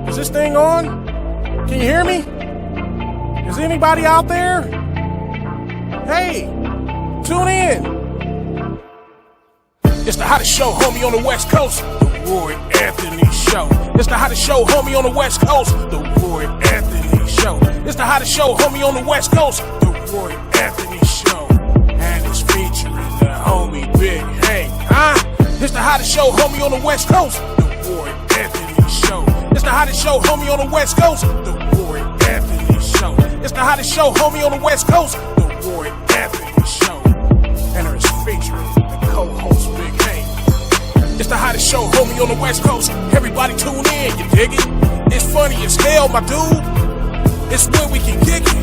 Is this thing on? Can you hear me? Is anybody out there? Hey, tune in. It's the hottest show, homie, on the West Coast. The Roy Anthony Show. It's the hottest show, homie, on the West Coast. The Roy Anthony Show. It's the hottest show, homie, on the West Coast. The Roy Anthony Show. And it's featuring the homie Big Hank. It's the hottest show, homie, on the West Coast. The Roy Anthony Show. It's the hottest show, homie, on the West Coast. The Roy Anthony Show. It's the hottest show, homie, on the West Coast. The Roy Anthony Show. And it's featuring the co-host Big Hank. It's the hottest show, homie, on the West Coast. Everybody tune in, you dig it? It's funny as hell, my dude. It's where we can kick it.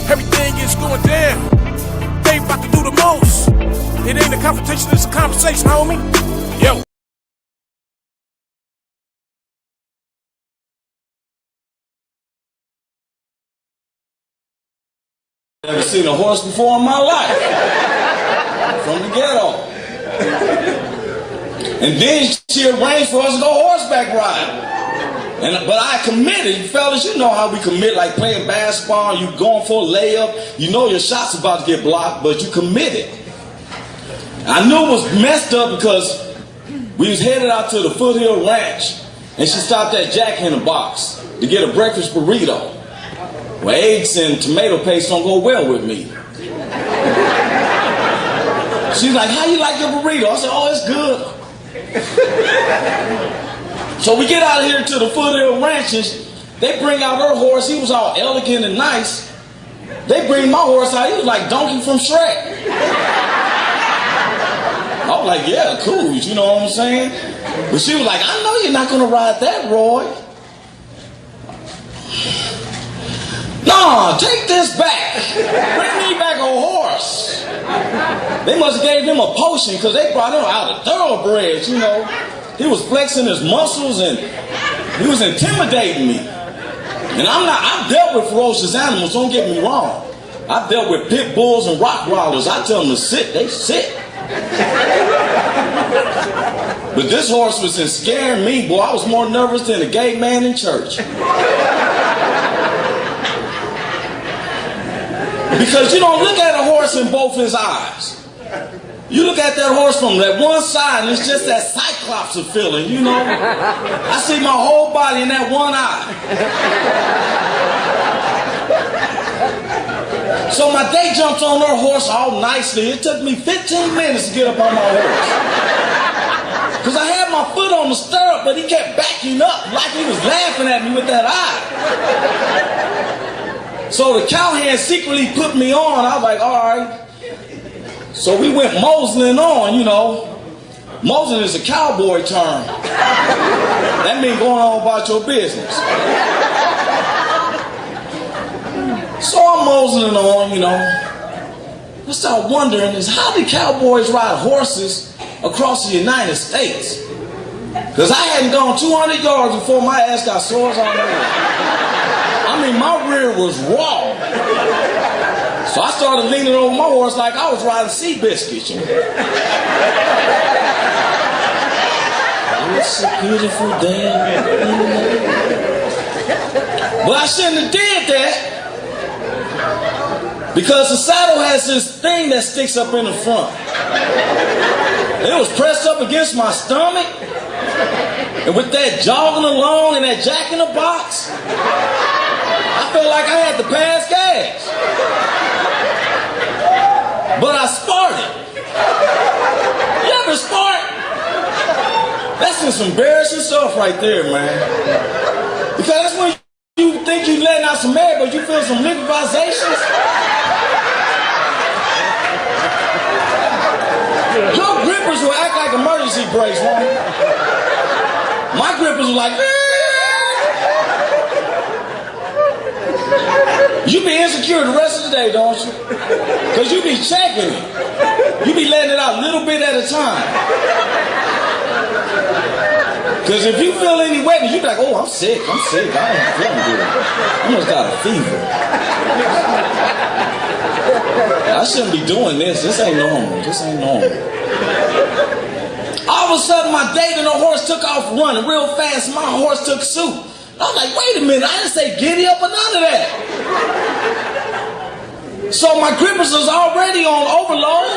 Everything is going down. They about to do the most. It ain't a confrontation, it's a conversation, homie. Yo. Never seen a horse before in my life. From the ghetto. And then she arranged for us to go horseback riding. But I committed, fellas, you know how we commit, like playing basketball, you going for a layup, you know your shot's about to get blocked, but you committed. I knew it was messed up because we was headed out to the Foothill Ranch, and she stopped at Jack in the Box to get a breakfast burrito. Well, eggs and tomato paste don't go well with me. She's like, how you like your burrito? I said, oh, it's good. So we get out of here to the Foothill Ranches. They bring out her horse. He was all elegant and nice. They bring my horse out. He was like Donkey from Shrek. I was like, yeah, cool. You know what I'm saying? But she was like, I know you're not going to ride that, Roy. No, take this back. Bring me back a horse. They must have gave him a potion because they brought him out of thoroughbreds, you know. He was flexing his muscles and he was intimidating me. And I've dealt with ferocious animals, don't get me wrong. I've dealt with pit bulls and Rottweilers. I tell them to sit, they sit. But this horse was scaring me, boy. I was more nervous than a gay man in church. Because you don't look at a horse in both his eyes. You look at that horse from that one side and it's just that cyclops of feeling, you know. I see my whole body in that one eye. So my day jumped on her horse all nicely. It took me 15 minutes to get up on my horse. Because I had my foot on the stirrup, but he kept backing up like he was laughing at me with that eye. So the cowhand secretly put me on. I was like, all right. So we went moseling on, you know. Moseling is a cowboy term. That means going on about your business. So I'm moseling on, you know. I start wondering is how do cowboys ride horses across the United States? Because I hadn't gone 200 yards before my ass got sores on the rear. I mean, my rear was raw. So I started leaning over my horse like I was riding sea biscuits. You know? It's a beautiful day. But I shouldn't have did that. Because the saddle has this thing that sticks up in the front. It was pressed up against my stomach. And with that jogging along and that Jack in the Box, I felt like I had to pass gas. But I sparted. You ever spart? That's just embarrassing stuff right there, man. Because that's when you think you're letting out some air, but you feel some liquefations. Your grippers will act like emergency brakes, man. My grippers were like, you be insecure the rest of the day, don't you? Because you be checking it. You be letting it out a little bit at a time. Because if you feel any wetness, you be like, oh, I'm sick. I ain't feeling good. I must got a fever. I shouldn't be doing this. This ain't normal. All of a sudden, my David and the horse took off running real fast. My horse took suit. I I'm like, wait a minute, I didn't say giddy up or none of that. So my grippers was already on overload.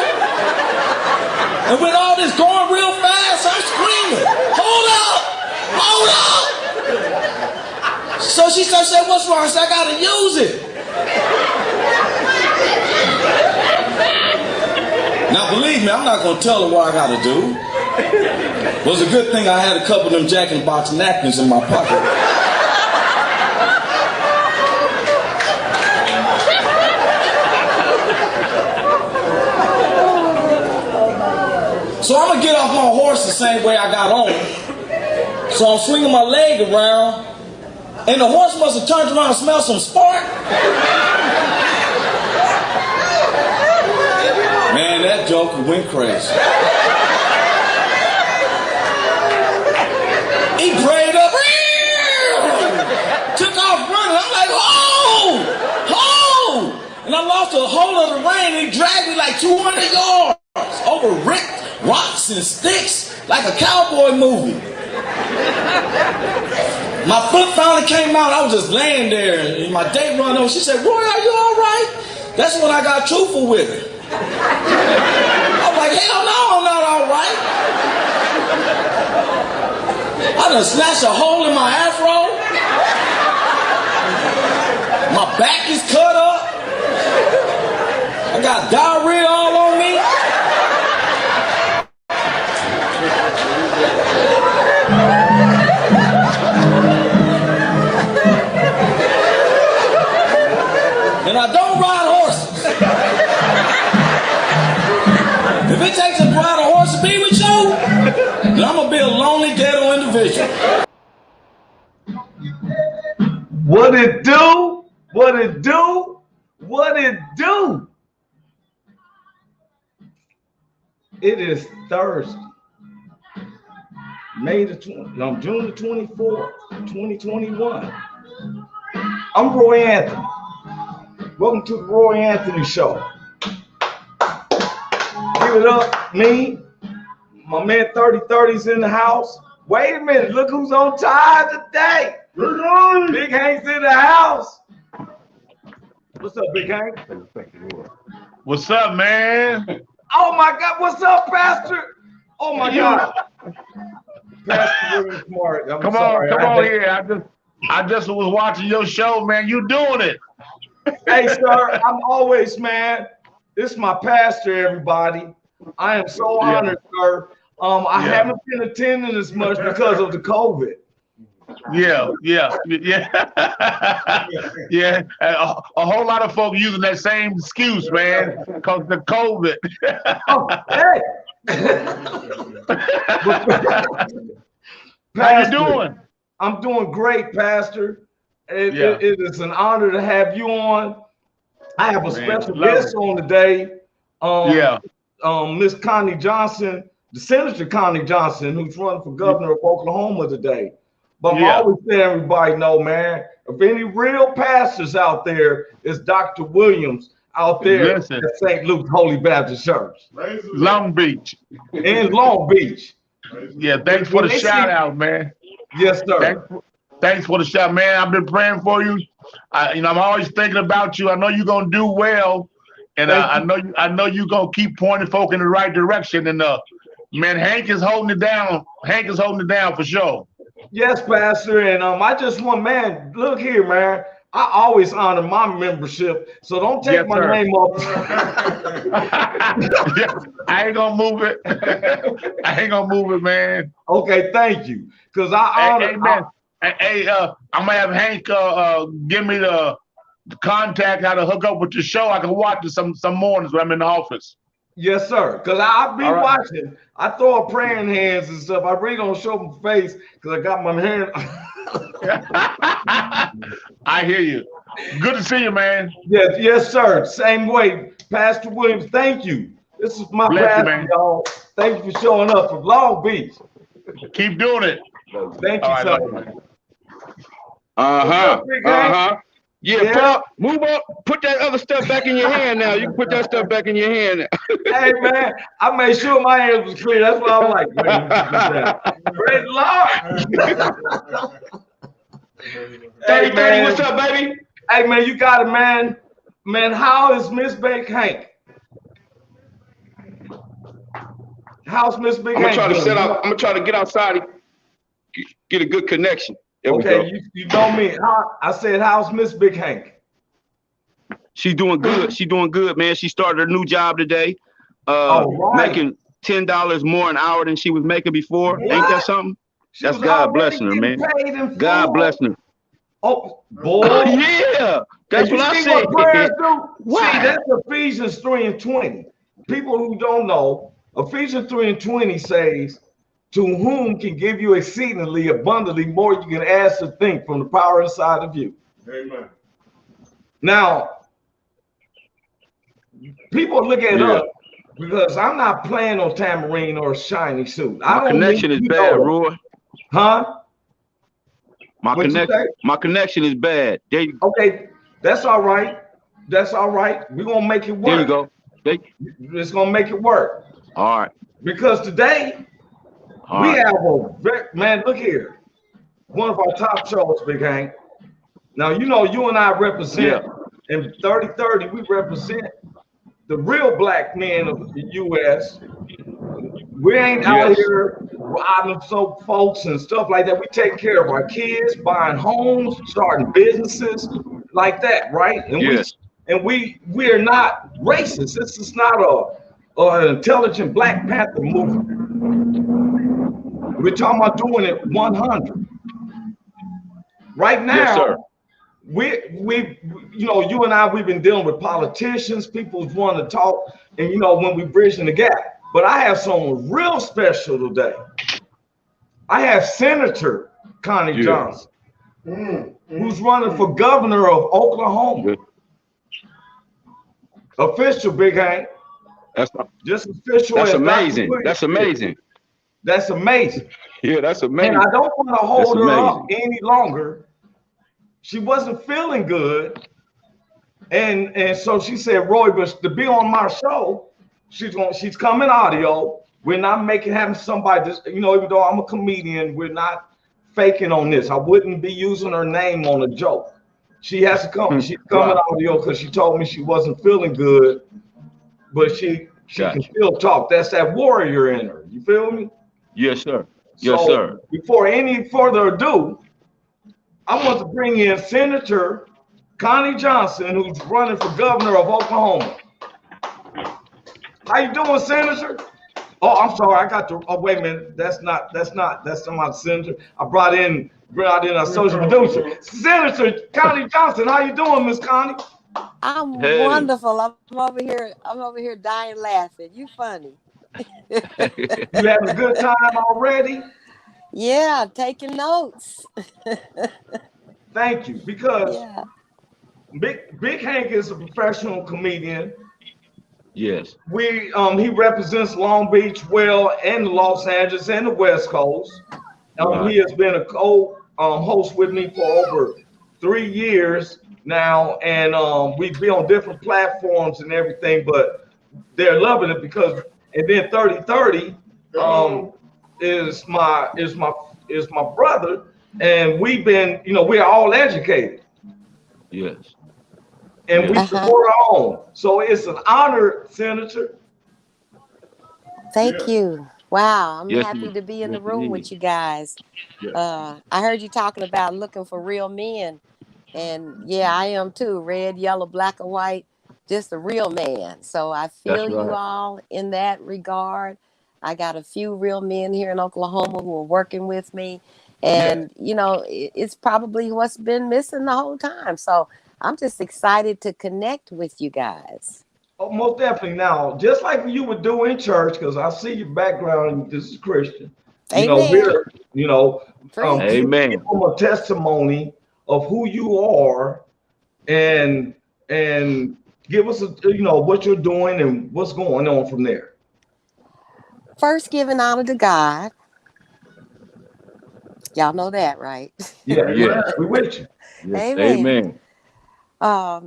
And with all this going real fast, I'm screaming, hold up, hold up. So she started saying, what's wrong? I said, I gotta use it. Now believe me, I'm not gonna tell her what I gotta do. It was a good thing I had a couple of them Jack in the Box napkins in my pocket. So I'm gonna get off my horse the same way I got on. So I'm swinging my leg around, and the horse must have turned around and smelled some spark. Man, that joker went crazy. He prayed up, took off running. I'm like, oh, oh! And I lost a hold of the rein. He dragged me like 200 yards over rocks and sticks like a cowboy movie. My foot finally came out. I was just laying there, and my date run over. She said, Roy, are you all right? That's when I got truthful with her. I was like, hell no, I'm not all right. I done snatched a hole in my afro. My back is cut up. I got diarrhea all on me. And I don't ride horses. If it takes a ride a horse to be with you, then I'm gonna be a lonely ghetto individual. What it do? What it do? What it do? It is Thursday, June the 24th, 2021. I'm Roy Anthony. Welcome to the Roy Anthony Show. Give it up, me. My man 3030's in the house. Wait a minute, look who's on time today. Big Hank's in the house. What's up, Big Hank? What's up, man? Oh my God, what's up, Pastor? Oh my God. Pastor William Smart. Come on here. I just was watching your show, man. You doing it. Hey, sir, I'm always, man. This is my pastor, everybody. I am so honored, sir. I haven't been attending as much because of the COVID. Yeah. A whole lot of folks using that same excuse, man, because the COVID. Oh, hey. How you doing? I'm doing great, Pastor. It is an honor to have you on. I have a special guest on today. Miss Connie Johnson, the Senator Connie Johnson, who's running for governor of Oklahoma today. But I'm always letting everybody know, man, if any real pastors out there, it's Dr. Williams out there at St. Luke's Holy Baptist Church. Long Beach. In Long Beach. Yeah, thanks for the shout out, man. Yes, sir. Thanks for the shout, man. I've been praying for you. I'm always thinking about you. I know you're gonna do well, and I know you're gonna keep pointing folk in the right direction. And man, Hank is holding it down. Hank is holding it down for sure. Yes, Pastor. And I just want, man, look here, man. I always honor my membership, so don't take my name off. I ain't gonna move it. I ain't gonna move it, man. Okay, thank you. Because I honor. Hey, man. I'm gonna have Hank give me the contact how to hook up with the show. I can watch it some mornings when I'm in the office. Yes, sir. Because I'll be watching. I throw up praying hands and stuff. I really don't show my face because I got my hand. I hear you. Good to see you, man. Yes, sir. Same way. Pastor Williams, thank you. This is my pastor, y'all. Thank you for showing up from Long Beach. Keep doing it. Thank you, sir. Yeah, move up. Put that other stuff back in your hand now. You can put that stuff back in your hand. Hey, man, I made sure my hands was clear. That's why I'm like, praise the Lord. Hey, 30, what's up, baby? Hey, man, you got it, man. Man, how is Miss Big Hank? How's Miss Big Hank doing? I'm gonna try to get outside and get a good connection. There okay, we go. You know me. I said, how's Miss Big Hank? She's doing good. She's doing good, man. She started a new job today. Making $10 more an hour than she was making before. What? Ain't that something? That's God blessing her, man. God blessing her. Oh, boy. Yeah. That's what I said. See, that's Ephesians 3:20. People who don't know, Ephesians 3:20 says, to whom can give you exceedingly abundantly more you can ask or think from the power inside of you. Amen. Now, people look at us because I'm not playing on tambourine or a shiny suit. My connection is bad, Roy. Huh? My connection is bad. Okay, that's all right. That's all right. We're gonna make it work. There you go. It's gonna make it work. All right. Because today we have man. Look here, one of our top shows, Big Hank. Now you know you and I represent in 3030. We represent the real black men of the U.S. We ain't out here robbing some folks and stuff like that. We take care of our kids, buying homes, starting businesses like that, right? And we are not racist. This is not an intelligent Black Panther movement. We're talking about doing it 100. Right now, we you and I, we've been dealing with politicians, people who want to talk, and when we bridging the gap. But I have someone real special today. I have Senator Connie Johnson, who's running for governor of Oklahoma. Official, Big Hank. That's official. That's amazing. That's amazing. That's amazing. Yeah, that's amazing. And I don't want to hold her up any longer. She wasn't feeling good. And so she said, Roy, but to be on my show, she's coming audio. We're not having somebody just, even though I'm a comedian, we're not faking on this. I wouldn't be using her name on a joke. She has to come. She's coming audio because she told me she wasn't feeling good, but she can still talk. That's that warrior in her. You feel me? Yes, sir. Yes, sir. Before any further ado, I want to bring in Senator Connie Johnson, who's running for governor of Oklahoma. How you doing, Senator? Oh, I'm sorry. I got to. Oh, wait a minute. That's not Senator. I brought in our social producer, Senator Connie Johnson. How you doing, Miss Connie? I'm wonderful. I'm over here dying laughing. You funny. You having a good time already? Yeah, taking notes. Thank you. Because Big Hank is a professional comedian. Yes. He represents Long Beach well and Los Angeles and the West Coast. He has been a co-host with me for over 3 years now, and we've been on different platforms and everything, but they're loving it because. And then 3030 is my brother, and we've been, we're all educated. Yes. And we support our own. So it's an honor, Senator. Thank you. Wow, I'm happy to be in the room with you guys. I heard you talking about looking for real men, and I am too. Red, yellow, black, or white. Just a real man. So I feel you all in that regard. I got a few real men here in Oklahoma who are working with me. And, it's probably what's been missing the whole time. So I'm just excited to connect with you guys. Oh, most definitely. Now, just like you would do in church, because I see your background, this is Christian. Amen. Amen. Give them a testimony of who you are and give us, what you're doing and what's going on from there. First, giving honor to God. Y'all know that, right? Yeah. We with you. Yes. Amen. I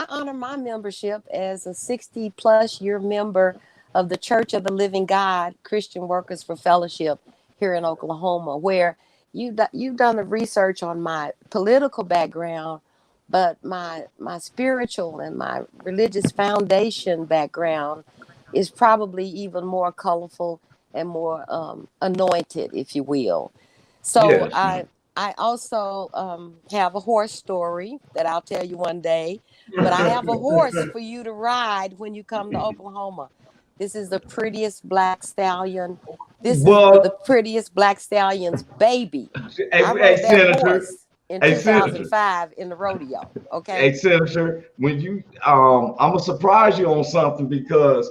honor my membership as a 60+ year member of the Church of the Living God Christian Workers for Fellowship here in Oklahoma, where, you've done the research on my political background, but my spiritual and my religious foundation background is probably even more colorful and more anointed, if you will. So I also have a horse story that I'll tell you one day. But I have a horse for you to ride when you come to Oklahoma. This is the prettiest black stallion. This is the prettiest black stallion's baby. I rode that horse in 2005 in the rodeo. Okay. Hey, Senator, when you, I'm gonna surprise you on something because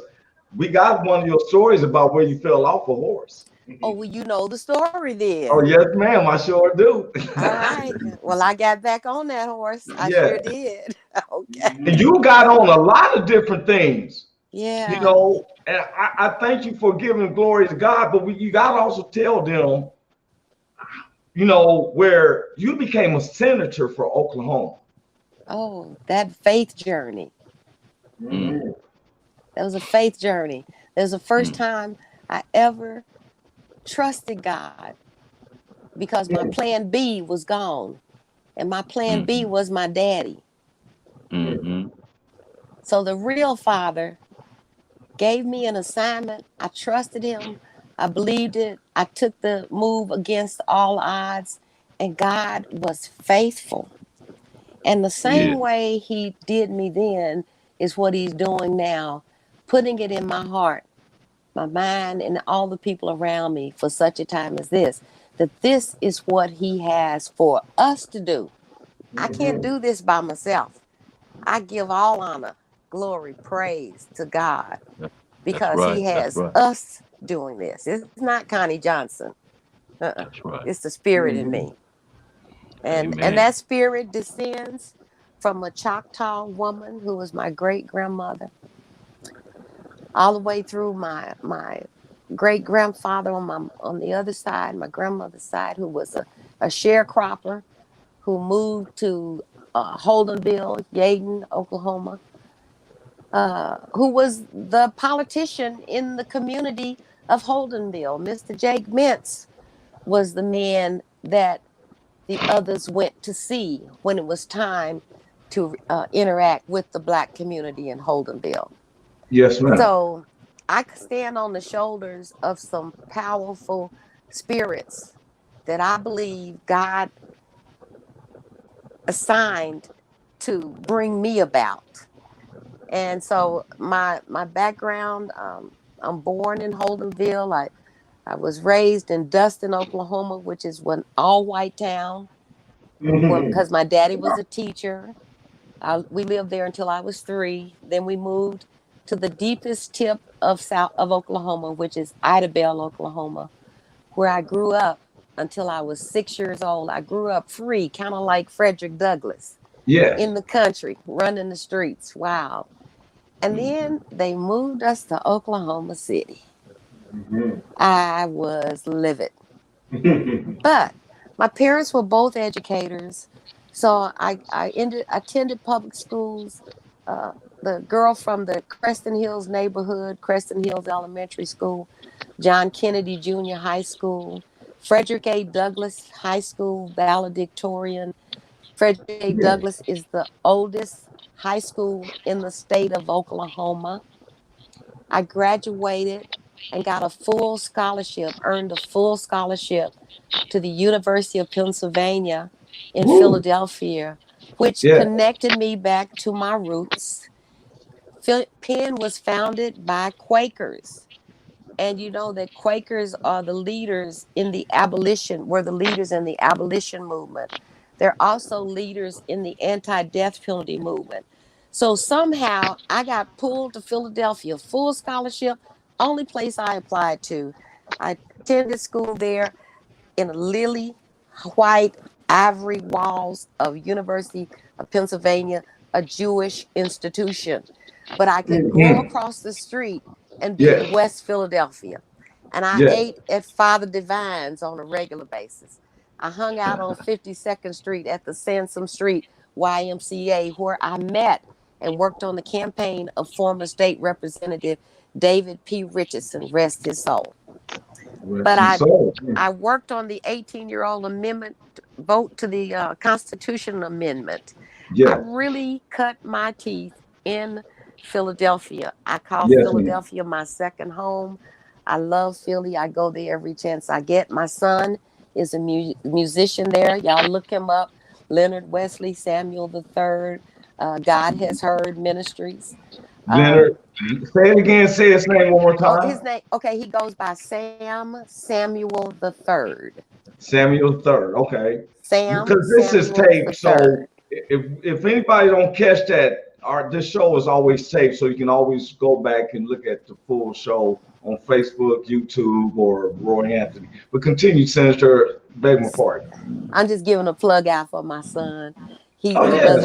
we got one of your stories about where you fell off a horse. Oh, well, you know the story then. Oh, yes, ma'am. I sure do. All right. Well, I got back on that horse. I sure did. Okay. And you got on a lot of different things. Yeah. You know, and I thank you for giving glory to God, but you got to also tell them, you know, where you became a senator for Oklahoma. Oh, that faith journey. Mm-hmm. That was a faith journey. That was the first time I ever trusted God, because my plan B was gone, and my plan B was my daddy. So the real Father gave me an assignment. I trusted him. I believed it. I took the move against all odds, and God was faithful. And the same way he did me then is what he's doing now, putting it in my heart, my mind, and all the people around me for such a time as this, that this is what he has for us to do. I can't do this by myself. I give all honor, glory, praise to God, because he has us doing this. It's not Connie Johnson. That's right. It's the spirit in me. And that spirit descends from a Choctaw woman who was my great grandmother, all the way through my great grandfather on the other side, my grandmother's side, who was a sharecropper who moved to Holdenville, Yaden, Oklahoma, who was the politician in the community of Holdenville. Mr. Jake Mintz was the man that the others went to see when it was time to interact with the black community in Holdenville. Yes, ma'am. So I could stand on the shoulders of some powerful spirits that I believe God assigned to bring me about. And so my background, I'm born in Holdenville. I was raised in Dustin, Oklahoma, which is an all-white town, because my daddy was a teacher. We lived there until I was 3. Then we moved to the deepest tip of south of Oklahoma, which is Idabel, Oklahoma, where I grew up until I was 6 years old. I grew up free, kind of like Frederick Douglass. Yes. In the country, running the streets. Wow. And then they moved us to Oklahoma City. I was livid. But my parents were both educators, so I attended public schools. The girl from the Creston Hills neighborhood, Creston Hills Elementary School, John Kennedy Junior High School, Frederick A. Douglass High School, valedictorian. Frederick A. Douglass is the oldest high school in the state of Oklahoma. I graduated and got a full scholarship, earned a full scholarship to the University of Pennsylvania in Philadelphia, which connected me back to my roots. Penn was founded by Quakers. And you know that Quakers are the leaders in the abolition, were the leaders in the abolition movement. They're also leaders in the anti-death penalty movement. So somehow I got pulled to Philadelphia, full scholarship, only place I applied to. I attended school there in a lily white ivory walls of University of Pennsylvania, a Jewish institution. But I could go across the street and be in West Philadelphia. And I ate at Father Divine's on a regular basis. I hung out on 52nd Street at the Sansom Street YMCA, where I met and worked on the campaign of former state representative David P. Richardson, rest his soul. But I worked on the 18-year-old amendment vote to the Constitution Amendment. I really cut my teeth in Philadelphia. I call Philadelphia my second home. I love Philly. I go there every chance I get. My son is a musician there. Y'all look him up. Leonard Wesley Samuel III. God Has Heard Ministries. Leonard, say it again. Say his name one more time. Oh, his name. Okay, he goes by Samuel III. Samuel III. Okay. Sam. Because this is taped, so III. if anybody don't catch that, this show is always taped, so you can always go back and look at the full show on Facebook, YouTube, or Roy Anthony. But continue, Senator. Beg my pardon. I'm just giving a plug out for my son. He that's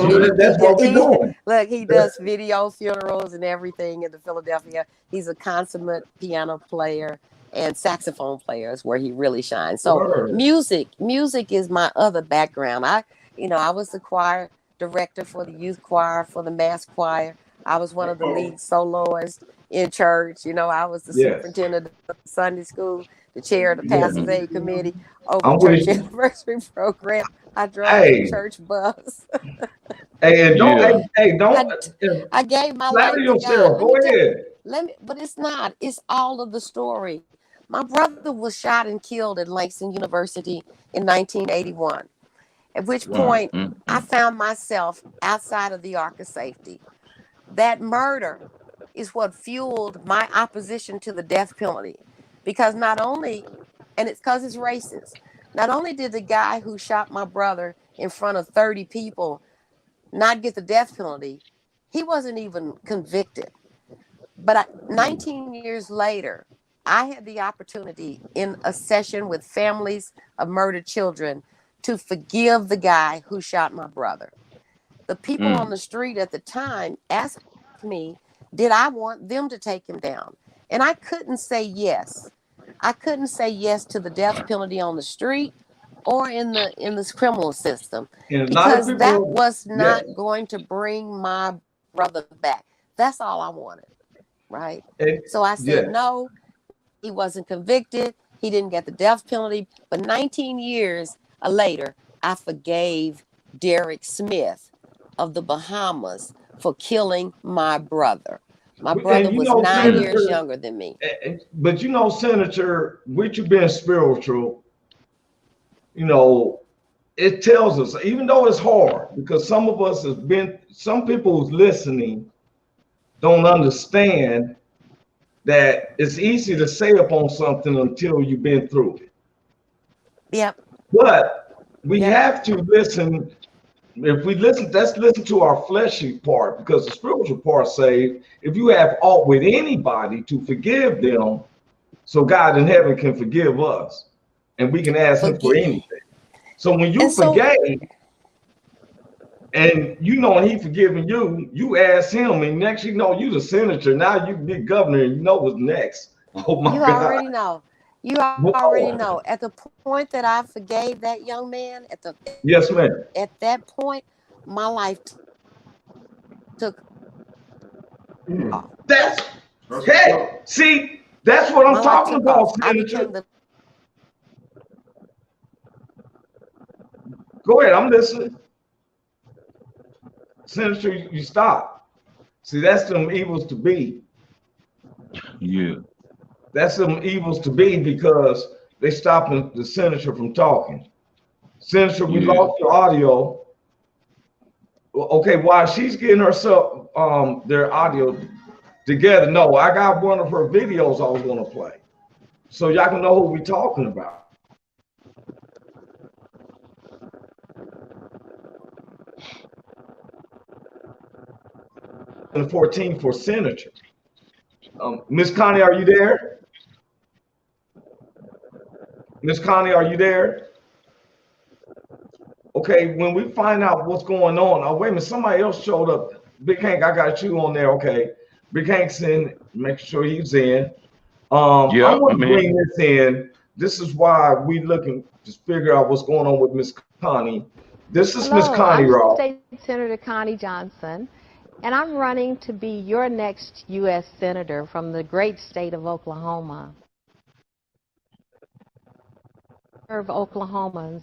what we're doing. Look, he does video funerals and everything in Philadelphia. He's a consummate piano player and saxophone player is where he really shines. So music is my other background. I was the choir director for the youth choir, for the mass choir. I was one of the lead soloists in church. I was the superintendent of Sunday school, the chair of the Pastor's Aid Committee over church anniversary program. I drove the church bus. Hey, don't. I gave my life to God. Go ahead. But it's not. It's all of the story. My brother was shot and killed at Langston University in 1981. At which point, I found myself outside of the ark of safety. That murder is what fueled my opposition to the death penalty. Because not only, and it's because it's racist, not only did the guy who shot my brother in front of 30 people not get the death penalty, he wasn't even convicted. But 19 years later, I had the opportunity in a session with families of murdered children to forgive the guy who shot my brother. The people on the street at the time asked me, did I want them to take him down? And I couldn't say yes. I couldn't say yes to the death penalty on the street or in this criminal system because that was not going to bring my brother back. That's all I wanted, right? So I said no. He wasn't convicted. He didn't get the death penalty. But 19 years later, I forgave Derek Smith of the Bahamas for killing my brother. My brother was 9 years younger than me. But Senator, with you being spiritual, it tells us, even though it's hard, because some people who's listening don't understand that it's easy to say upon something until you've been through it. Yep. But we have to listen. If we listen, let's listen to our fleshy part, because the spiritual part says, if you have aught with anybody, to forgive them, so God in heaven can forgive us, and we can ask him for anything. So when you forgave, and he forgiving you, you ask him, and next you know you the senator. Now you be governor, and you know what's next. Oh my God! You already know. You already know. At the point that I forgave that young man, yes, ma'am. At that point, my life took off. That's see, that's what I'm talking about, Senator. Go ahead, I'm listening. Senator, you stop. See, that's them evils to be. Yeah. That's some evils to be, because they stopping the senator from talking. Senator, we lost your audio. Okay, while she's getting herself their audio together, no, I got one of her videos I was going to play, so y'all can know who we're talking about. And 14 for senator. Miss Connie, are you there? Miss Connie, are you there? Okay, when we find out what's going on, oh, wait a minute, somebody else showed up. Big Hank, I got you on there. Okay, Big Hank's in, make sure he's in. I want to bring this in. This is why we looking to figure out what's going on with Miss Connie. This is Miss Connie Raw. State Senator Connie Johnson, and I'm running to be your next U.S. Senator from the great state of Oklahoma. Oklahomans.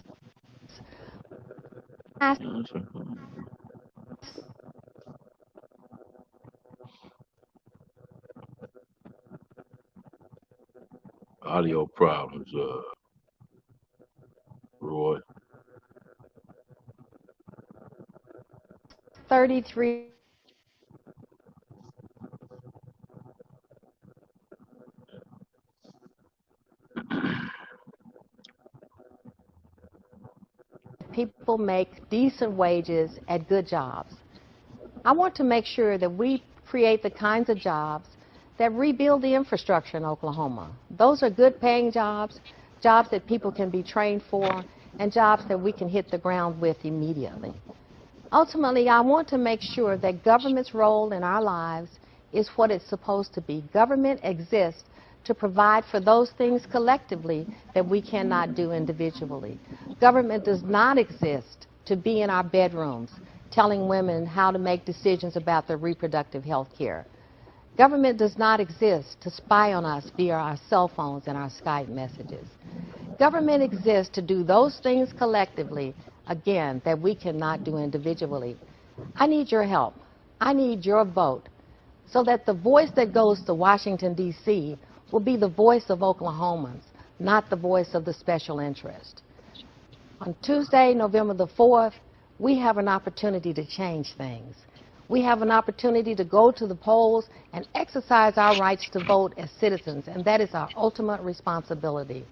Audio problems, Roy. 33 people make decent wages at good jobs. I want to make sure that we create the kinds of jobs that rebuild the infrastructure in Oklahoma. Those are good paying jobs, jobs that people can be trained for, and jobs that we can hit the ground with immediately. Ultimately, I want to make sure that government's role in our lives is what it's supposed to be. Government exists to provide for those things collectively that we cannot do individually. Government does not exist to be in our bedrooms telling women how to make decisions about their reproductive health care. Government does not exist to spy on us via our cell phones and our Skype messages. Government exists to do those things collectively, again, that we cannot do individually. I need your help. I need your vote so that the voice that goes to Washington, D.C. will be the voice of Oklahomans, not the voice of the special interest. On Tuesday, November the 4th, we have an opportunity to change things. We have an opportunity to go to the polls and exercise our rights to vote as citizens, and that is our ultimate responsibility.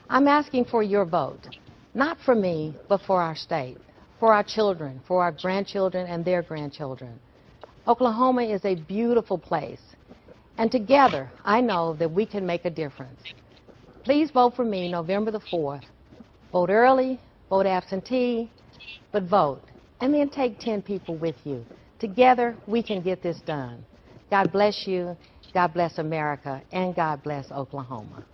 I'm asking for your vote, not for me, but for our state, for our children, for our grandchildren and their grandchildren. Oklahoma is a beautiful place, and together I know that we can make a difference. Please vote for me November the 4th. Vote early, vote absentee, but vote, and then take 10 people with you. Together, we can get this done. God bless you, God bless America, and God bless Oklahoma.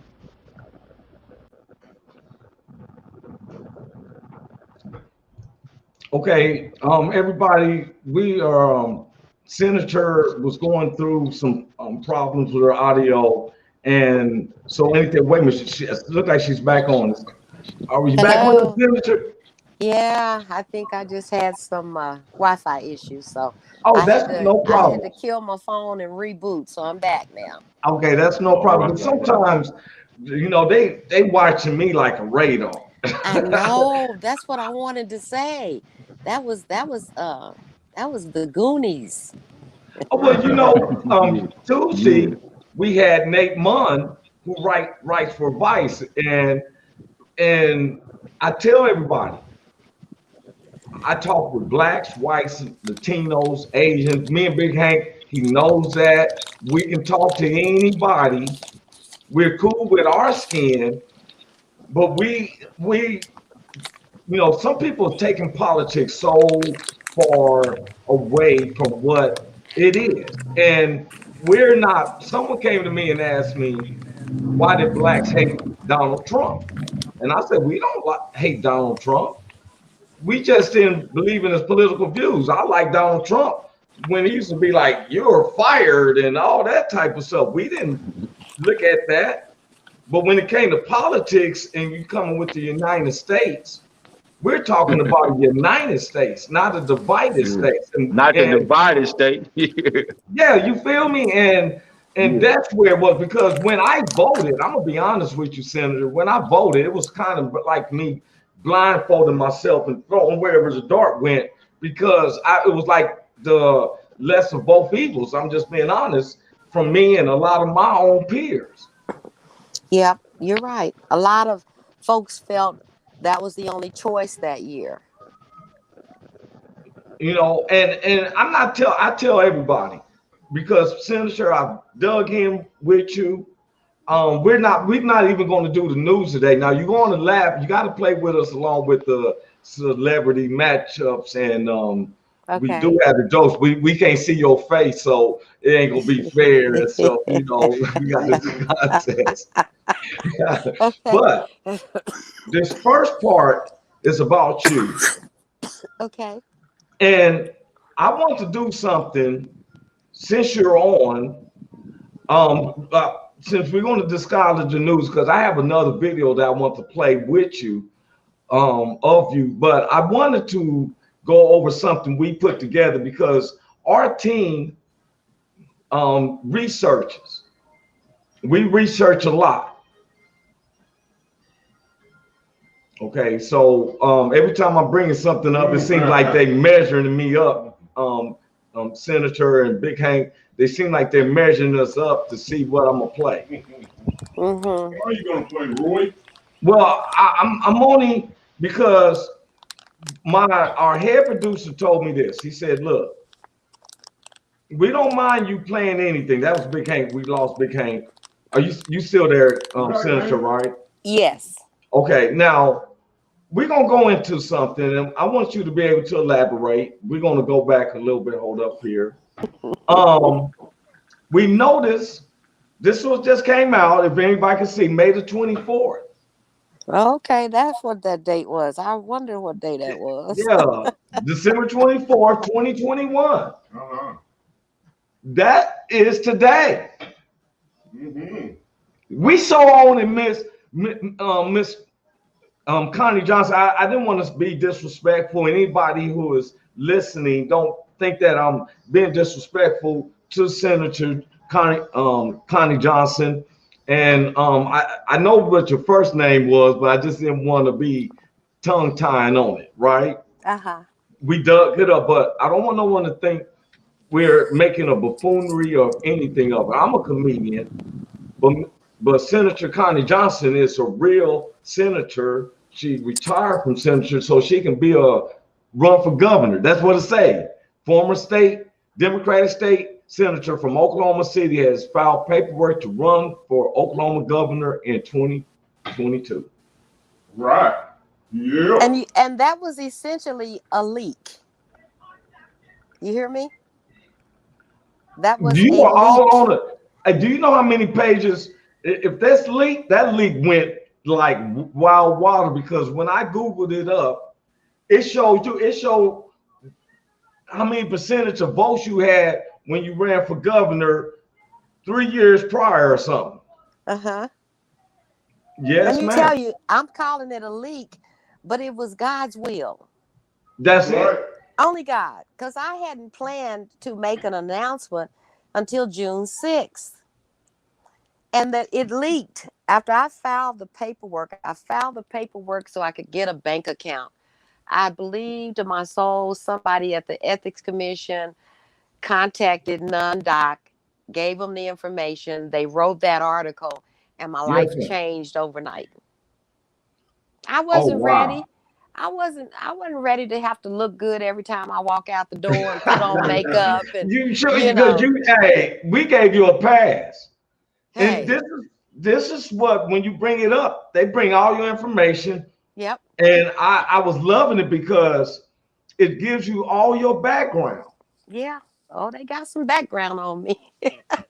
Okay, everybody, we are, Senator was going through some problems with her audio, and so anything, wait a minute, she look like she's back on. Are you back with us, Senator? Yeah, I think I just had some Wi-Fi issues, so Oh, that's no problem. I had to kill my phone and reboot, so I'm back now. Okay, that's no problem. But sometimes, you know, they watching me like a radar. I know. That's what I wanted to say. That was the Goonies. Oh, well, you know, Tuesday we had Nate Munn who writes for Vice, and I tell everybody, I talk with blacks, whites, Latinos, Asians. Me and Big Hank, he knows that we can talk to anybody. We're cool with our skin, but we you know, some people have taken politics so far away from what it is. And we're not, someone came to me and asked me, why did blacks hate Donald Trump? And I said, we don't hate Donald Trump. We just didn't believe in his political views. I like Donald Trump when he used to be like, you're fired and all that type of stuff. We didn't look at that. But when it came to politics and you coming with the United States, we're talking about the United States, not a divided state. Not the divided state. Yeah, you feel me? And that's where it was, because when I voted, I'm gonna be honest with you, Senator, when I voted, it was kind of like me blindfolding myself and throwing wherever the dart went, because it was like the less of both evils. I'm just being honest, from me and a lot of my own peers. Yep, you're right. A lot of folks felt that was the only choice that year. You know, and I tell everybody, because Senator, I've dug in with you. We're not even going to do the news today. Now you're going to laugh. You got to play with us along with the celebrity matchups, and we do have the jokes. We can't see your face, so it ain't gonna be fair. And so, you know, we got this contest. But this first part is about you. Okay. And I want to do something since you're on. since we're going to discard the news, because I have another video that I want to play with you, of you, but I wanted to go over something we put together because our team researches. We research a lot. Okay, so every time I'm bringing something up, it seems like they measuring me up. Senator and Big Hank, they seem like they're measuring us up to see what I'm gonna play. Mm-hmm. What are you gonna play, Roy? Well, I'm only because our head producer told me this. He said, "Look, we don't mind you playing anything." That was Big Hank. We lost Big Hank. Are you still there, Senator? Right? Yes. Okay. Now we're gonna go into something, and I want you to be able to elaborate. We're gonna go back a little bit. Hold up here. We noticed this was just came out. If anybody can see, May the 24th. Okay, that's what that date was. I wonder what day that was. Yeah, December 24th, 2021. That is today. We so on and Miss Connie Johnson. I didn't want to be disrespectful. Anybody who is listening, don't think that I'm being disrespectful to Senator Connie Johnson. And I know what your first name was, but I just didn't want to be tongue tying on it, right? We dug it up, but I don't want no one to think we're making a buffoonery of anything of it. I'm a comedian, but Senator Connie Johnson is a real senator. She retired from senator so she can be a run for governor. That's what it say. Former state, Democratic state senator from Oklahoma City has filed paperwork to run for Oklahoma governor in 2022. Right. Yeah. And that was essentially a leak. You hear me? That was you are leak. all on it. Do you know how many pages? If that's leaked, that leak went like wild water, because when I Googled it up, it showed how many percentage of votes you had when you ran for governor 3 years prior or something. Yes, Let me tell you, I'm calling it a leak, but it was God's will. That's it. Only God, because I hadn't planned to make an announcement until June 6th. And that it leaked after I filed the paperwork. I filed the paperwork so I could get a bank account. I believed in my soul somebody at the Ethics Commission contacted NunDoc, gave them the information. They wrote that article, and my life changed overnight. I wasn't ready. I wasn't ready to have to look good every time I walk out the door and put on makeup. And hey, we gave you a pass. Hey. And this is what, when you bring it up, they bring all your information. Yep. And I was loving it because it gives you all your background. Yeah. Oh, they got some background on me.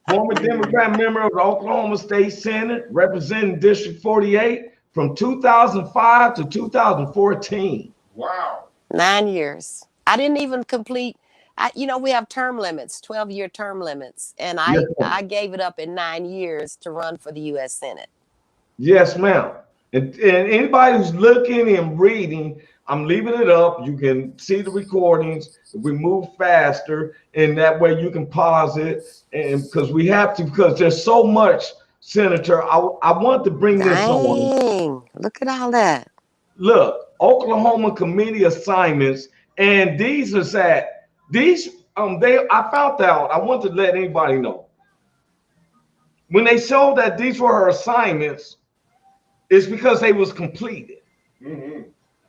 Former Democrat member of the Oklahoma State Senate, representing District 48 from 2005 to 2014. Wow. 9 years. I didn't even complete. We have term limits, 12-year term limits, and I gave it up in 9 years to run for the U.S. Senate. Yes, ma'am. And anybody who's looking and reading, I'm leaving it up. You can see the recordings. If we move faster, and that way you can pause it, and because we have to, because there's so much, Senator. I want to bring this on. Look at all that. Look, Oklahoma committee assignments, and these are that. I found out, I want to let anybody know. When they showed that these were her assignments, it's because they was completed.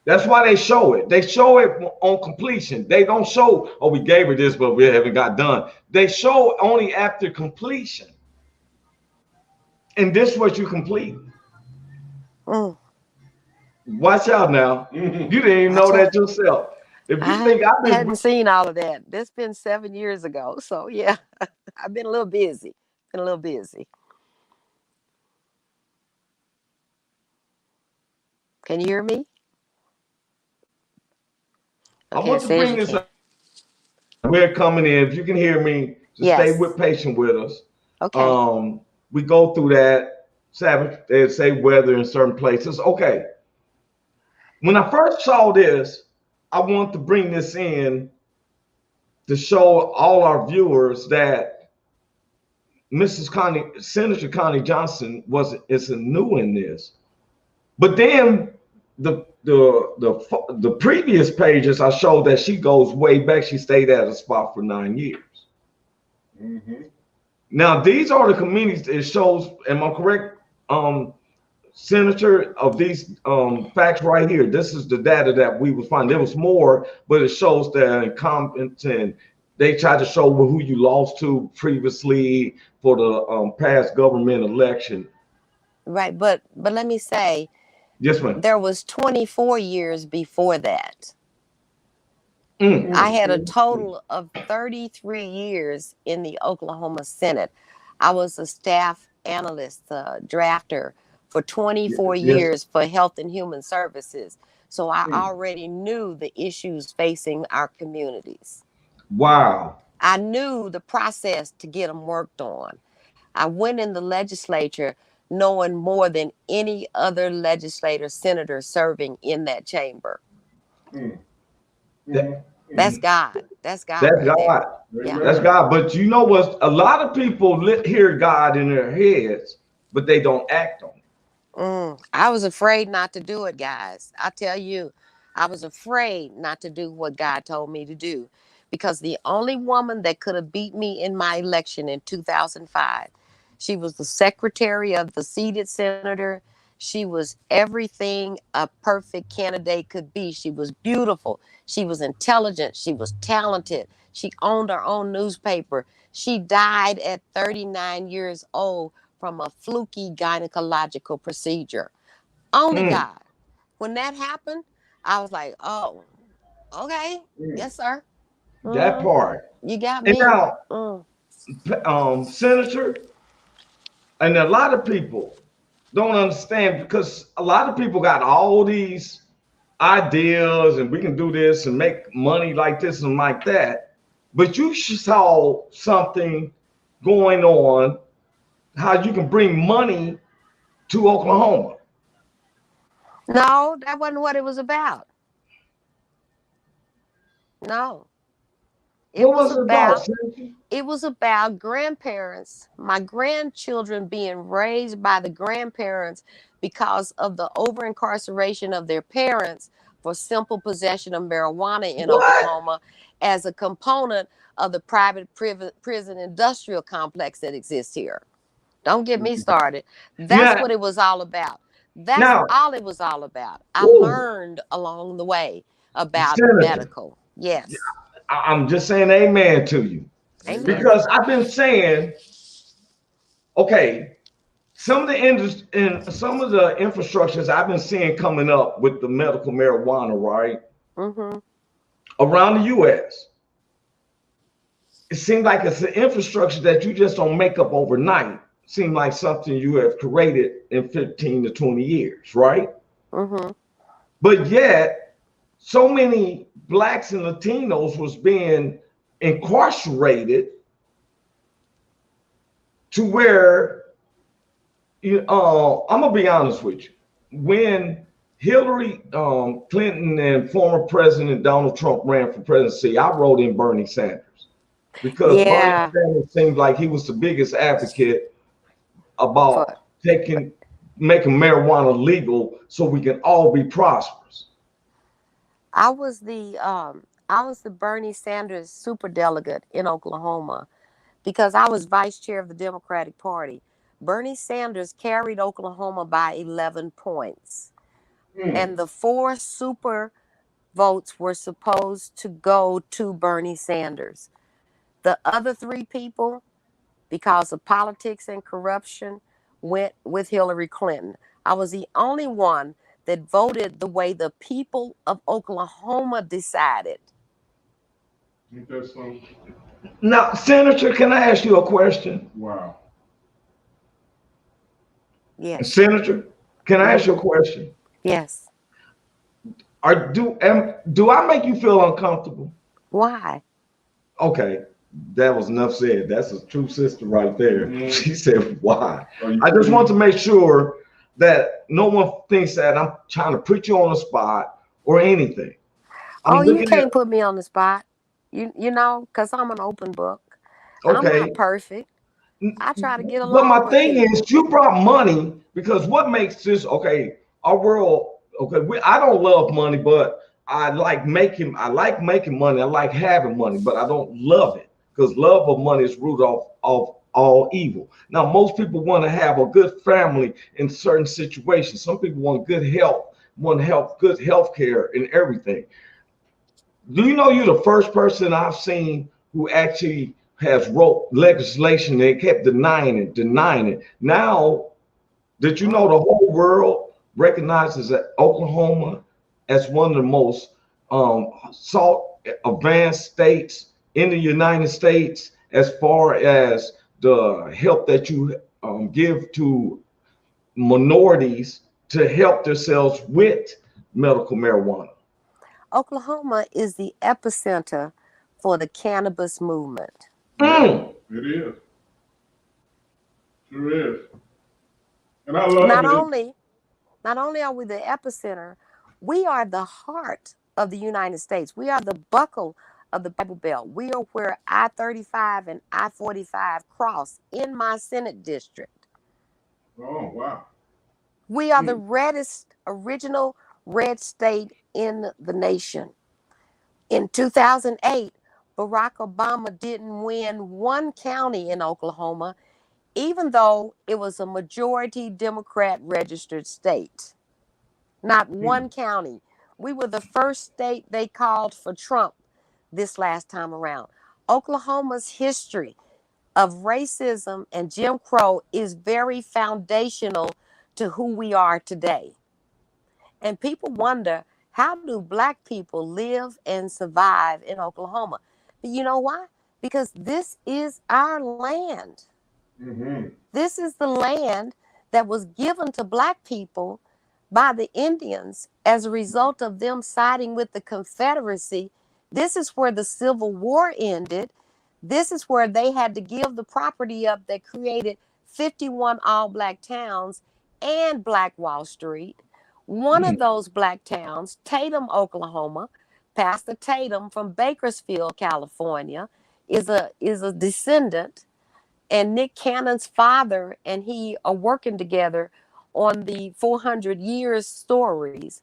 That's why they show it. They show it on completion. They don't show, oh, we gave her this, but we haven't got done. They show only after completion. And this is what you complete. Watch out now. You didn't even know that yourself. If you think I hadn't seen all of that. This been 7 years ago. So yeah, I've been a little busy. Can you hear me? Okay, I want to bring this up. We're coming in. If you can hear me, just stay patient with us. Okay. we go through that. Sabbath, they say weather in certain places. Okay. When I first saw this, I want to bring this in to show all our viewers that Senator Connie Johnson isn't new in this. But then the previous pages I showed that she goes way back. She stayed at a spot for 9 years. Mm-hmm. Now these are the communities. It shows. Am I correct, Senator? Of these facts right here. This is the data that we was finding. There was more, but it shows that in comments and they tried to show who you lost to previously for the past government election. Right, but let me say. Yes, ma'am. There was 24 years before that. I had a total of 33 years in the Oklahoma Senate. I was a staff analyst, drafter for 24 years for Health and Human Services. So I already knew the issues facing our communities. Wow. I knew the process to get them worked on. I went in the legislature knowing more than any other legislator, senator serving in that chamber. That's God. That's God. That's God. Yeah. That's God. But you know what? A lot of people hear God in their heads, but they don't act on it. I was afraid not to do it, guys. I tell you, I was afraid not to do what God told me to do, because the only woman that could have beat me in my election in 2005, she was the secretary of the seated senator. She was everything a perfect candidate could be. She was beautiful. She was intelligent. She was talented. She owned her own newspaper. She died at 39 years old from a fluky gynecological procedure. Only God. When that happened, I was like, oh, okay. Yes, sir. That part. You got me. And now, Senator, and a lot of people don't understand, because a lot of people got all these ideas and we can do this and make money like this and like that. But you saw something going on, how you can bring money to Oklahoma. No, that wasn't what it was about. No. What was it about? It was about grandparents, my grandchildren being raised by the grandparents because of the over incarceration of their parents for simple possession of marijuana in Oklahoma as a component of the private prison industrial complex that exists here. Don't get me started. That's what it was all about. That's all it was all about. I learned along the way about medical. Yes. I'm just saying amen to you. Amen. Because I've been saying, okay, some of the infrastructures I've been seeing coming up with the medical marijuana, right? Around the U.S. It seems like it's an infrastructure that you just don't make up overnight. It seems like something you have created in 15 to 20 years, right? But yet, so many Blacks and Latinos was being incarcerated to where, I'm gonna be honest with you. When Hillary Clinton and former President Donald Trump ran for presidency, I wrote in Bernie Sanders, because Bernie Sanders seemed like he was the biggest advocate about making marijuana legal so we can all be prosperous. I was the Bernie Sanders superdelegate in Oklahoma, because I was vice chair of the Democratic Party. Bernie Sanders carried Oklahoma by 11 points. And the 4 super votes were supposed to go to Bernie Sanders. The other 3 people, because of politics and corruption, went with Hillary Clinton. I was the only one that voted the way the people of Oklahoma decided. Now, Senator, can I ask you a question? Wow. Yes. Senator, can I ask you a question? Yes. Do I make you feel uncomfortable? Why? Okay. That was enough said. That's a true sister right there. Mhm. She said, why? Oh, I just want to make sure that no one thinks that I'm trying to put you on the spot or anything. I'm Oh, you looking at, can't put me on the spot. You know, because I'm an open book. I'm not okay. perfect. I try to get But along my with thing people. is, you brought money because what makes this, okay, our world, okay, I don't love money, but I like making money. I like having money, but I don't love it because love of money is root of all evil. Now, most people want to have a good family in certain situations. Some people want good health, good health care and everything. Do you know you're the first person I've seen who actually has wrote legislation? They kept denying it, denying it. Now that you know the whole world recognizes that Oklahoma as one of the most sought advanced states in the United States as far as the help that you give to minorities to help themselves with medical marijuana. Oklahoma is the epicenter for the cannabis movement. Mm. It is. Sure is. And I love Not it. only, not only are we the epicenter, we are the heart of the United States. We are the buckle of the Bible Belt. We are where I-35 and I-45 cross in my Senate district. Oh, wow. We are the reddest, original red state in the nation. In 2008, Barack Obama didn't win one county in Oklahoma, even though it was a majority Democrat registered state. Not one county. We were the first state they called for Trump this last time around. Oklahoma's history of racism and Jim Crow is very foundational to who we are today. And people wonder, how do black people live and survive in Oklahoma? But you know why? Because this is our land. Mm-hmm. This is the land that was given to black people by the Indians as a result of them siding with the Confederacy. This is where the Civil War ended. This is where they had to give the property up that created 51 all black towns and Black Wall Street. One of those black towns, Tatum, Oklahoma, Pastor Tatum from Bakersfield, California, is a descendant, and Nick Cannon's father and he are working together on the 400 years stories.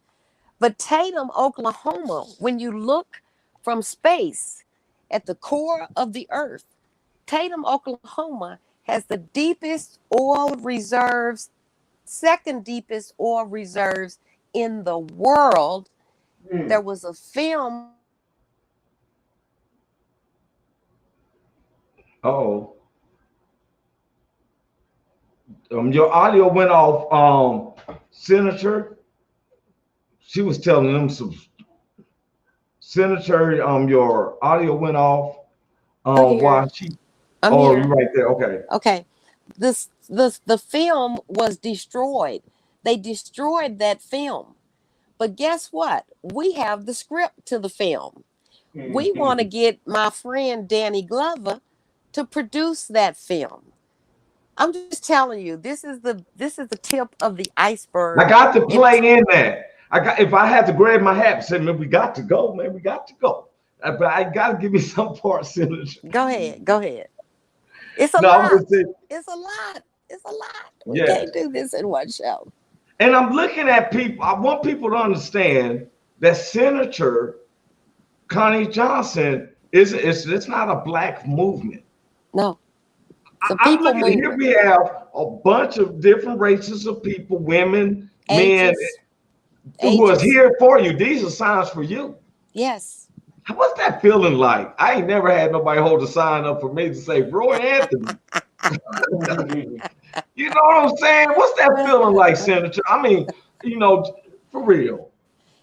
But Tatum, Oklahoma, when you look from space at the core of the earth, Tatum, Oklahoma has the deepest oil reserves, second deepest oil reserves in the world. There was a film. Oh, your audio went off. Senator, she was telling them some. Senator, your audio went off. I'm here. While she. I'm Oh, you're here. right there. Okay. Okay. The film was destroyed. They destroyed that film. But guess what? We have the script to the film. We want to get my friend Danny Glover to produce that film. I'm just telling you, this is the tip of the I iceberg. got to In play in that. I got if I had to grab my hat and say, man, we got to go, man, we got to go. But I got to give me some parts, Senator. Go ahead, go ahead. It's a No, I'm lot. gonna say, It's a lot. It's a lot. We yeah. can't do this in one show. And I'm looking at people. I want people to understand that Senator Connie Johnson it's not a black movement. No, it's a I'm people looking at here. movement. We have a bunch of different races of people, women, men, Ages, who is ages. here for you. These are signs for you. Yes. What's that feeling like? I ain't never had nobody hold a sign up for me to say Roy Anthony. You know what I'm saying? What's that feeling like, Senator? I mean, for real.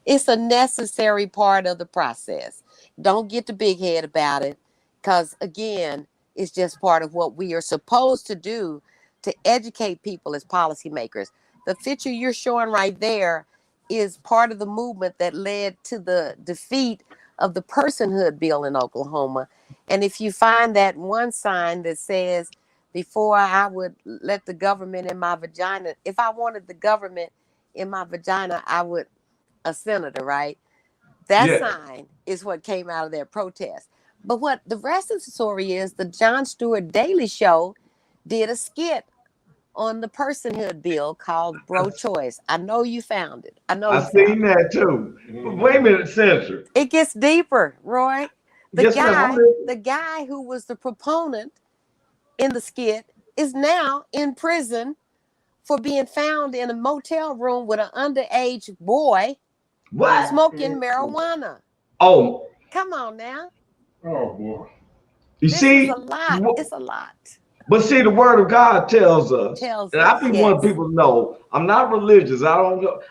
It's a necessary part of the process. Don't get the big head about it, because again, it's just part of what we are supposed to do to educate people as policymakers. The picture you're showing right there is part of the movement that led to the defeat of the personhood bill in Oklahoma. And if you find that one sign that says, before I would let the government in my vagina, if I wanted the government in my vagina, I would, a senator, right? That sign is what came out of their protest. But what the rest of the story is, the Jon Stewart Daily Show did a skit on the personhood bill called Bro Choice. I know you found it. I know I seen that too. But wait a minute, Senator. It gets deeper, Roy. The guy who was the proponent in the skit is now in prison for being found in a motel room with an underage boy smoking marijuana. Oh. Come on now. Oh boy. It's a lot. It's a lot. But see, the word of God tells us, and I think want people to know, I'm not religious. I don't know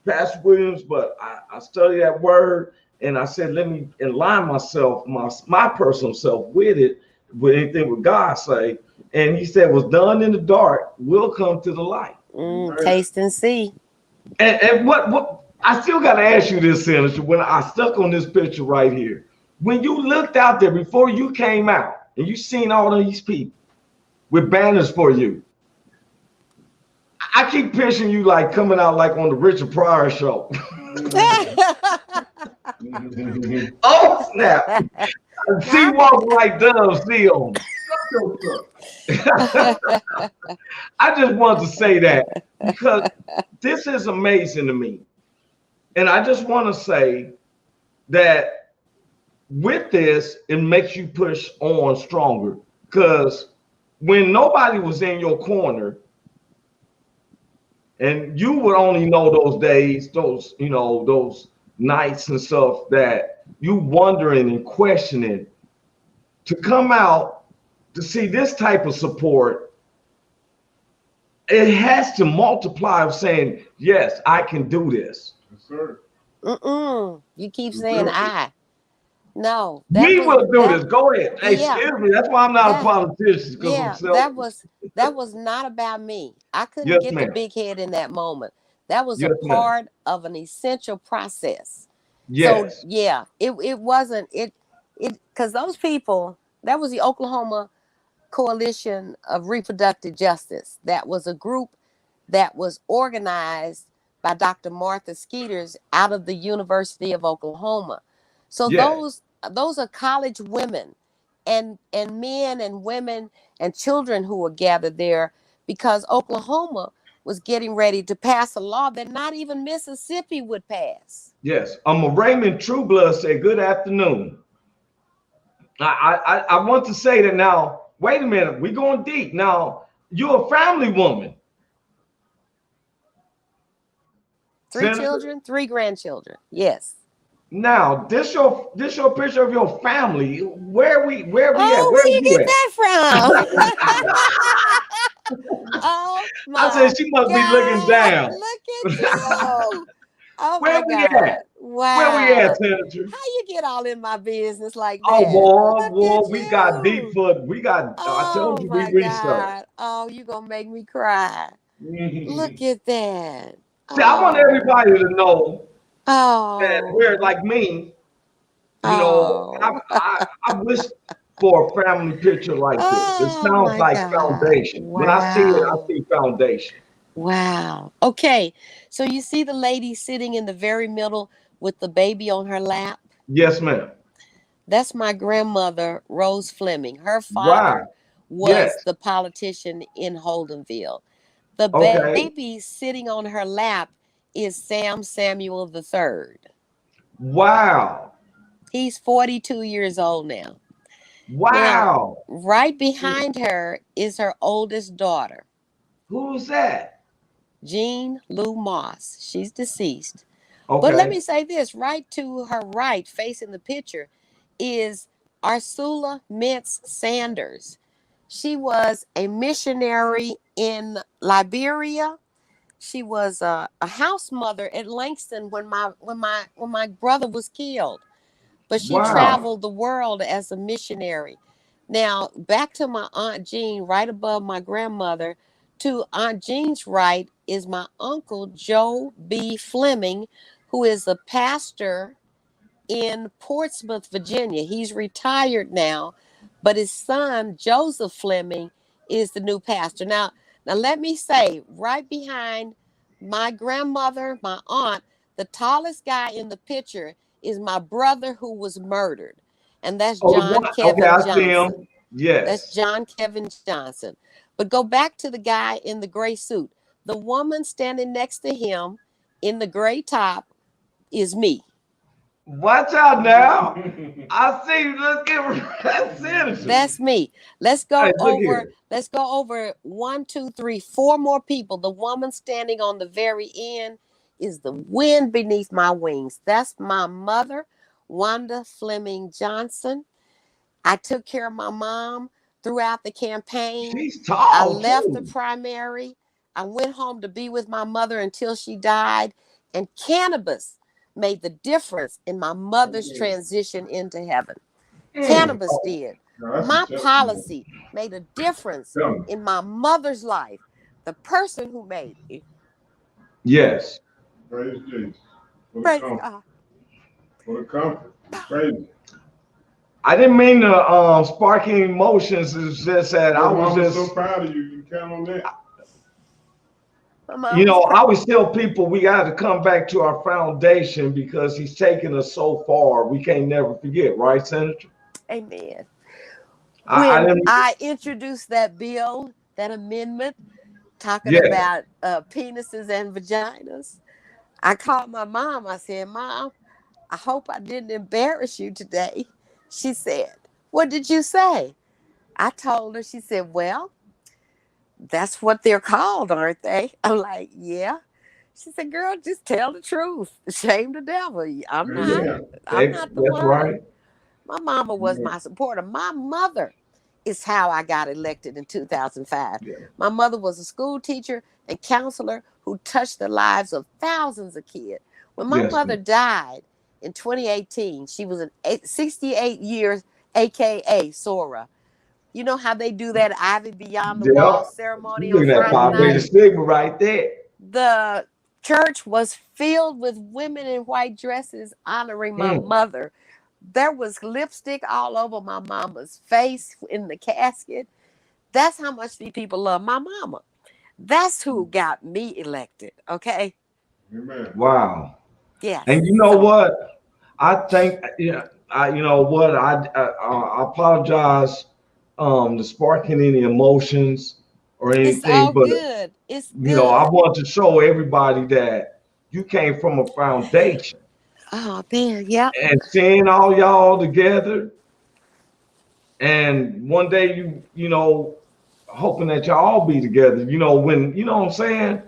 Pastor Williams, but I study that word, and I said, let me align myself, my personal self with it, with anything what God say. And he said, what's done in the dark will come to the light. Taste and see. And what I still got to ask you this, Senator, when I stuck on this picture right here, when you looked out there before you came out, and you seen all of these people with banners for you, I keep picturing you like coming out like on the Richard Pryor show. Oh snap! See walk like doves, see on. I just want to say that because this is amazing to me, and I just want to say that with this, it makes you push on stronger. Because when nobody was in your corner, and you would only know those days, those nights and stuff that you wondering and questioning, to come out to see this type of support, it has to multiply of saying, yes, I can do this. Yes, sir. You keep saying I. No, we will do this. Go ahead. Hey, excuse me. That's why I'm not a politician. That was not about me. I couldn't get the big head in that moment. That was a part of an essential process. Yes. So it wasn't because those people, that was the Oklahoma Coalition of Reproductive Justice. That was a group that was organized by Dr. Martha Skeeters out of the University of Oklahoma. So those are college women and men and women and children who were gathered there because Oklahoma was getting ready to pass a law that not even Mississippi would pass. Yes. Raymond Trueblood said, good afternoon. I want to say that now, wait a minute, we're going deep. Now, you're a family woman. 3 children, 3 grandchildren. Yes. Now, this your picture of your family. Where we at? Where you get that from? Oh my! I said she must be looking down. Look at you! Oh where my we God! At? Wow! Where we at, Senator? How you get all in my business like that? Oh boy, we got deep foot. We got. I told you we researched. Oh, you gonna make me cry? Look at that. See, I want everybody to know that we're like me. You know, I wish for a family picture like this. It sounds like foundation. Wow. When I see it, I see foundation. Wow. Okay. So you see the lady sitting in the very middle with the baby on her lap? Yes, ma'am. That's my grandmother, Rose Fleming. Her father was the politician in Holdenville. The baby sitting on her lap is Sam Samuel III. Wow. He's 42 years old now. Wow. Now, right behind her is her oldest daughter. Who's that? Jean Lou Moss. She's deceased. Okay. But let me say this, right to her right, facing the picture, is Ursula Mintz Sanders. She was a missionary in Liberia. She was a house mother at Langston when my brother was killed. But she traveled the world as a missionary. Now, back to my Aunt Jean, right above my grandmother, to Aunt Jean's right is my uncle, Joe B. Fleming, who is a pastor in Portsmouth, Virginia. He's retired now, but his son, Joseph Fleming, is the new pastor. Now let me say, right behind my grandmother, my aunt, the tallest guy in the picture is my brother who was murdered. And that's John Okay, Kevin I see him. Johnson. That's Yes. John Kevin Johnson. But go back to the guy in the gray suit. The woman standing next to him in the gray top is me. Watch out now. I see you. Let's get That's me. Let's go Hey, over. Let's go over 1, 2, 3, 4 more people. The woman standing on the very end is the wind beneath my wings. That's my mother, Wanda Fleming Johnson. I took care of my mom throughout the campaign. She's tall. I left the primary. I went home to be with my mother until she died. And cannabis made the difference in my mother's transition into heaven. Cannabis did. My policy made a difference in my mother's life. The person who made it. Yes. Praise Jesus. Praise God. For the comfort. Crazy. I didn't mean to spark any emotions. It's just that I was just so proud of you. You can count on that. You know, I always tell people we got to come back to our foundation because he's taken us so far. We can't never forget, right, Senator? Amen. When I introduced that bill, that amendment, talking about penises and vaginas, I called my mom. I said, Mom, I hope I didn't embarrass you today. She said, what did you say? I told her. She said, well, that's what they're called, aren't they? I'm like, yeah. She said, girl, just tell the truth. Shame the devil. I'm not. I'm not the one. That's right. My mama was my supporter. My mother is how I got elected in 2005. Yeah. My mother was a school teacher and counselor who touched the lives of thousands of kids. When my mother died in 2018, she was 68 years, AKA Sora. You know how they do that Ivy Beyond the Wall ceremony on Friday night? Stigma right there. The church was filled with women in white dresses honoring my mother. There was lipstick all over my mama's face in the casket. That's how much these people love my mama. That's who got me elected, okay? Amen. Wow. Yes. And you know what? I think, you know what? I apologize to sparking any emotions or anything. It's all good. It's good. You know, I want to show everybody that you came from a foundation. Oh, man, yeah. And seeing all y'all together, and one day you know, hoping that y'all be together. You know, when you know what I'm saying.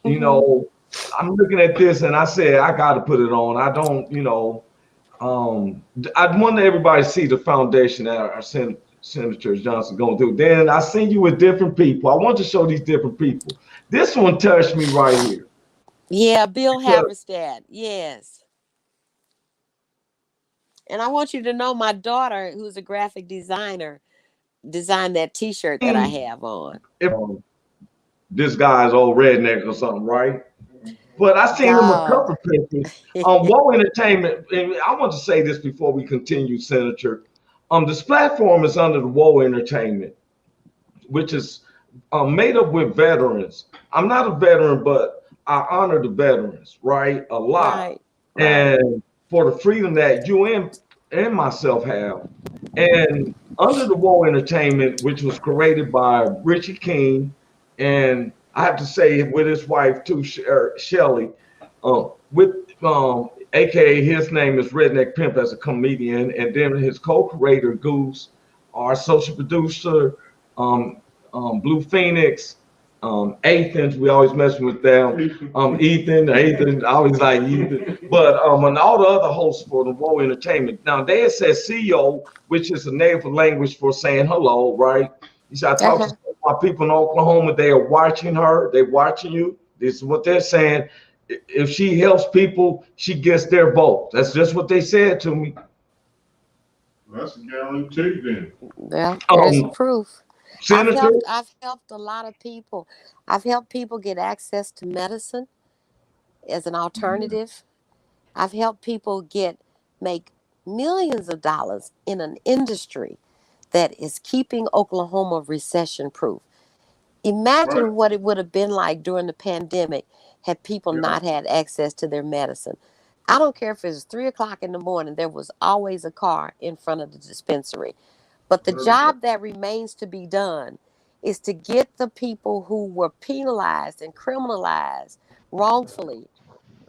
You know, I'm looking at this and I said I got to put it on. I don't, you know, I want everybody to see the foundation that our Senator Johnson going through. Then I seen you with different people. I want to show these different people. This one touched me right here. Yeah, Bill Haverstad. Yes. And I want you to know my daughter, who's a graphic designer, designed that T-shirt that I have on. This guy's old redneck or something, right? But I seen him a couple of pictures on Woe Entertainment. And I want to say this before we continue, Senator. This platform is under the Woe Entertainment, which is made up with veterans. I'm not a veteran, but I honor the veterans, right? A lot. Right. And for the freedom that you and myself have. And under the Woe Entertainment, which was created by Richie King, and I have to say with his wife too, Shelly, with AKA his name is Redneck Pimp as a comedian, and then his co-creator Goose, our social producer, Blue Phoenix, Athens, we always messing with them. Ethan, I always like Ethan. But and all the other hosts for the Woe Entertainment. Now they said CEO, which is a native language for saying hello, right? You said I talk to my people in Oklahoma, they are watching her, they're watching you. This is what they're saying. If she helps people, she gets their vote. That's just what they said to me. That's a guarantee then. Yeah, there's proof. I've helped a lot of people. I've helped people get access to medicine as an alternative. I've helped people get make millions of dollars in an industry that is keeping Oklahoma recession proof. Imagine what it would have been like during the pandemic had people not had access to their medicine. I don't care if it was 3 o'clock in the morning, there was always a car in front of the dispensary. But the job that remains to be done is to get the people who were penalized and criminalized wrongfully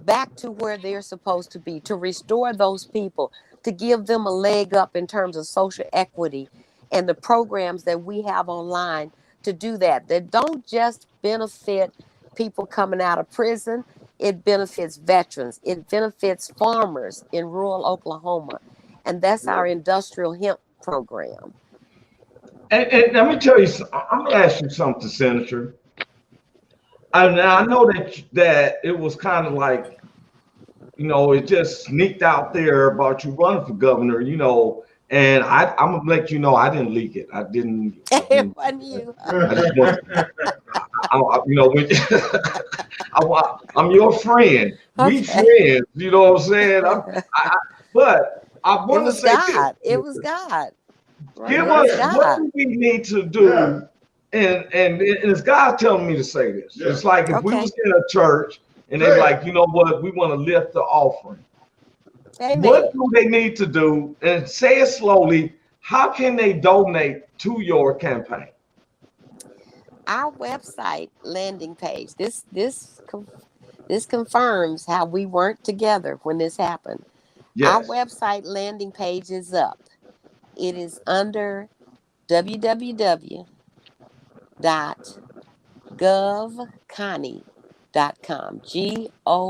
back to where they're supposed to be, to restore those people, to give them a leg up in terms of social equity and the programs that we have online to do that, that don't just benefit people coming out of prison. It benefits veterans. It benefits farmers in rural Oklahoma. And that's our industrial hemp program. And let me tell you, I'm going to ask you something, Senator. I know that it was kind of like, it just sneaked out there about you running for governor, and I'm going to let you know I didn't leak it. I didn't. It wasn't you. I just want, I'm your friend. Okay. We friends, you know what I'm saying? But I want to say God. It was God. Give us what do we need to do, and it's God telling me to say this. It's like if we was in a church and they're like, you know what, we want to lift the offering. Amen. What do they need to do? And say it slowly. How can they donate to your campaign? Our website landing page. This confirms how we weren't together when this happened. Yes. Our website landing page is up. It is under www.govconnie.com. GOVCONNIE.com.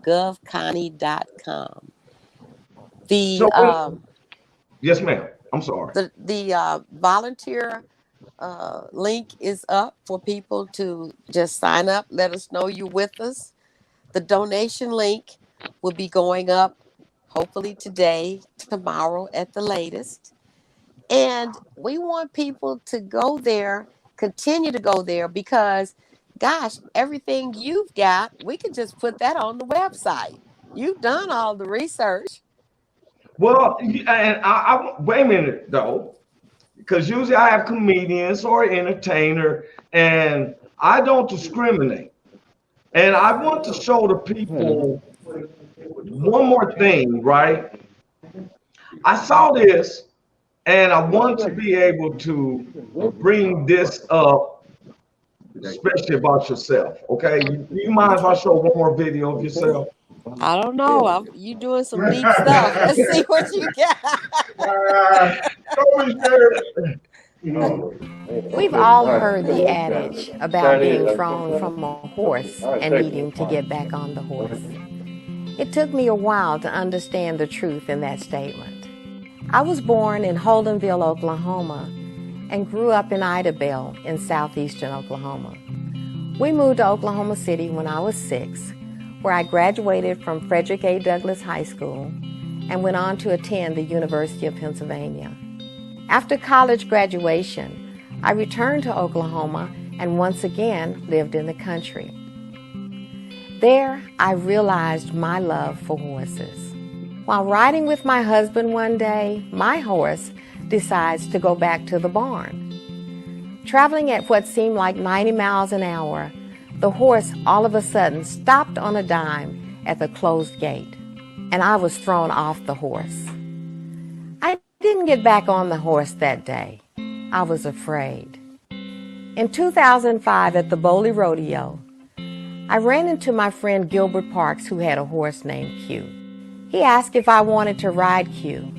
GovConnie.com. Yes, ma'am. I'm sorry. The volunteer link is up for people to just sign up. Let us know you're with us. The donation link will be going up hopefully today, tomorrow at the latest. And we want people to go there, continue to go there, because, gosh, everything you've got, we can just put that on the website. You've done all the research. Well, and I wait a minute, though, because usually I have comedians or entertainer, and I don't discriminate. And I want to show the people one more thing, right? I saw this, and I want to be able to bring this up, especially about yourself, okay? You mind if I show one more video of yourself? I don't know. You doing some deep stuff. Let's see what you got. We've all heard the adage about being thrown from a horse and needing to get back on the horse. It took me a while to understand the truth in that statement. I was born in Holdenville, Oklahoma, and grew up in Idabel in southeastern Oklahoma. We moved to Oklahoma City when I was 6, where I graduated from Frederick A. Douglass High School and went on to attend the University of Pennsylvania. After college graduation, I returned to Oklahoma and once again lived in the country. There, I realized my love for horses. While riding with my husband one day, my horse decides to go back to the barn. Traveling at what seemed like 90 miles an hour, the horse all of a sudden stopped on a dime at the closed gate, and I was thrown off the horse. I didn't get back on the horse that day. I was afraid. In 2005 at the Boley Rodeo, I ran into my friend Gilbert Parks, who had a horse named Q. He asked if I wanted to ride Q,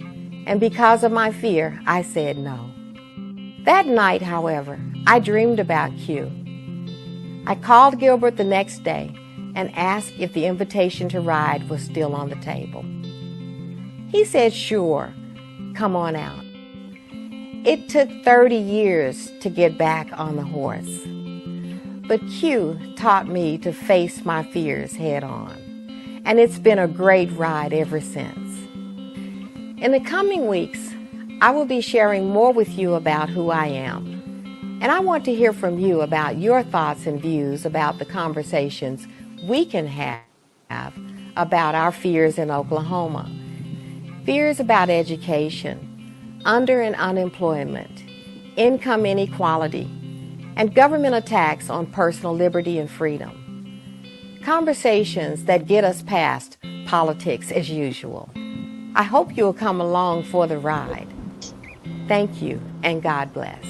and because of my fear, I said no. That night, however, I dreamed about Q. I called Gilbert the next day and asked if the invitation to ride was still on the table. He said, "Sure, come on out." It took 30 years to get back on the horse. But Q taught me to face my fears head on, and it's been a great ride ever since. In the coming weeks, I will be sharing more with you about who I am And I want to hear from you about your thoughts and views about the conversations we can have about our fears in Oklahoma. Fears about education, under and unemployment, income inequality, and government attacks on personal liberty and freedom. Conversations that get us past politics as usual. I hope you'll come along for the ride. Thank you, and God bless.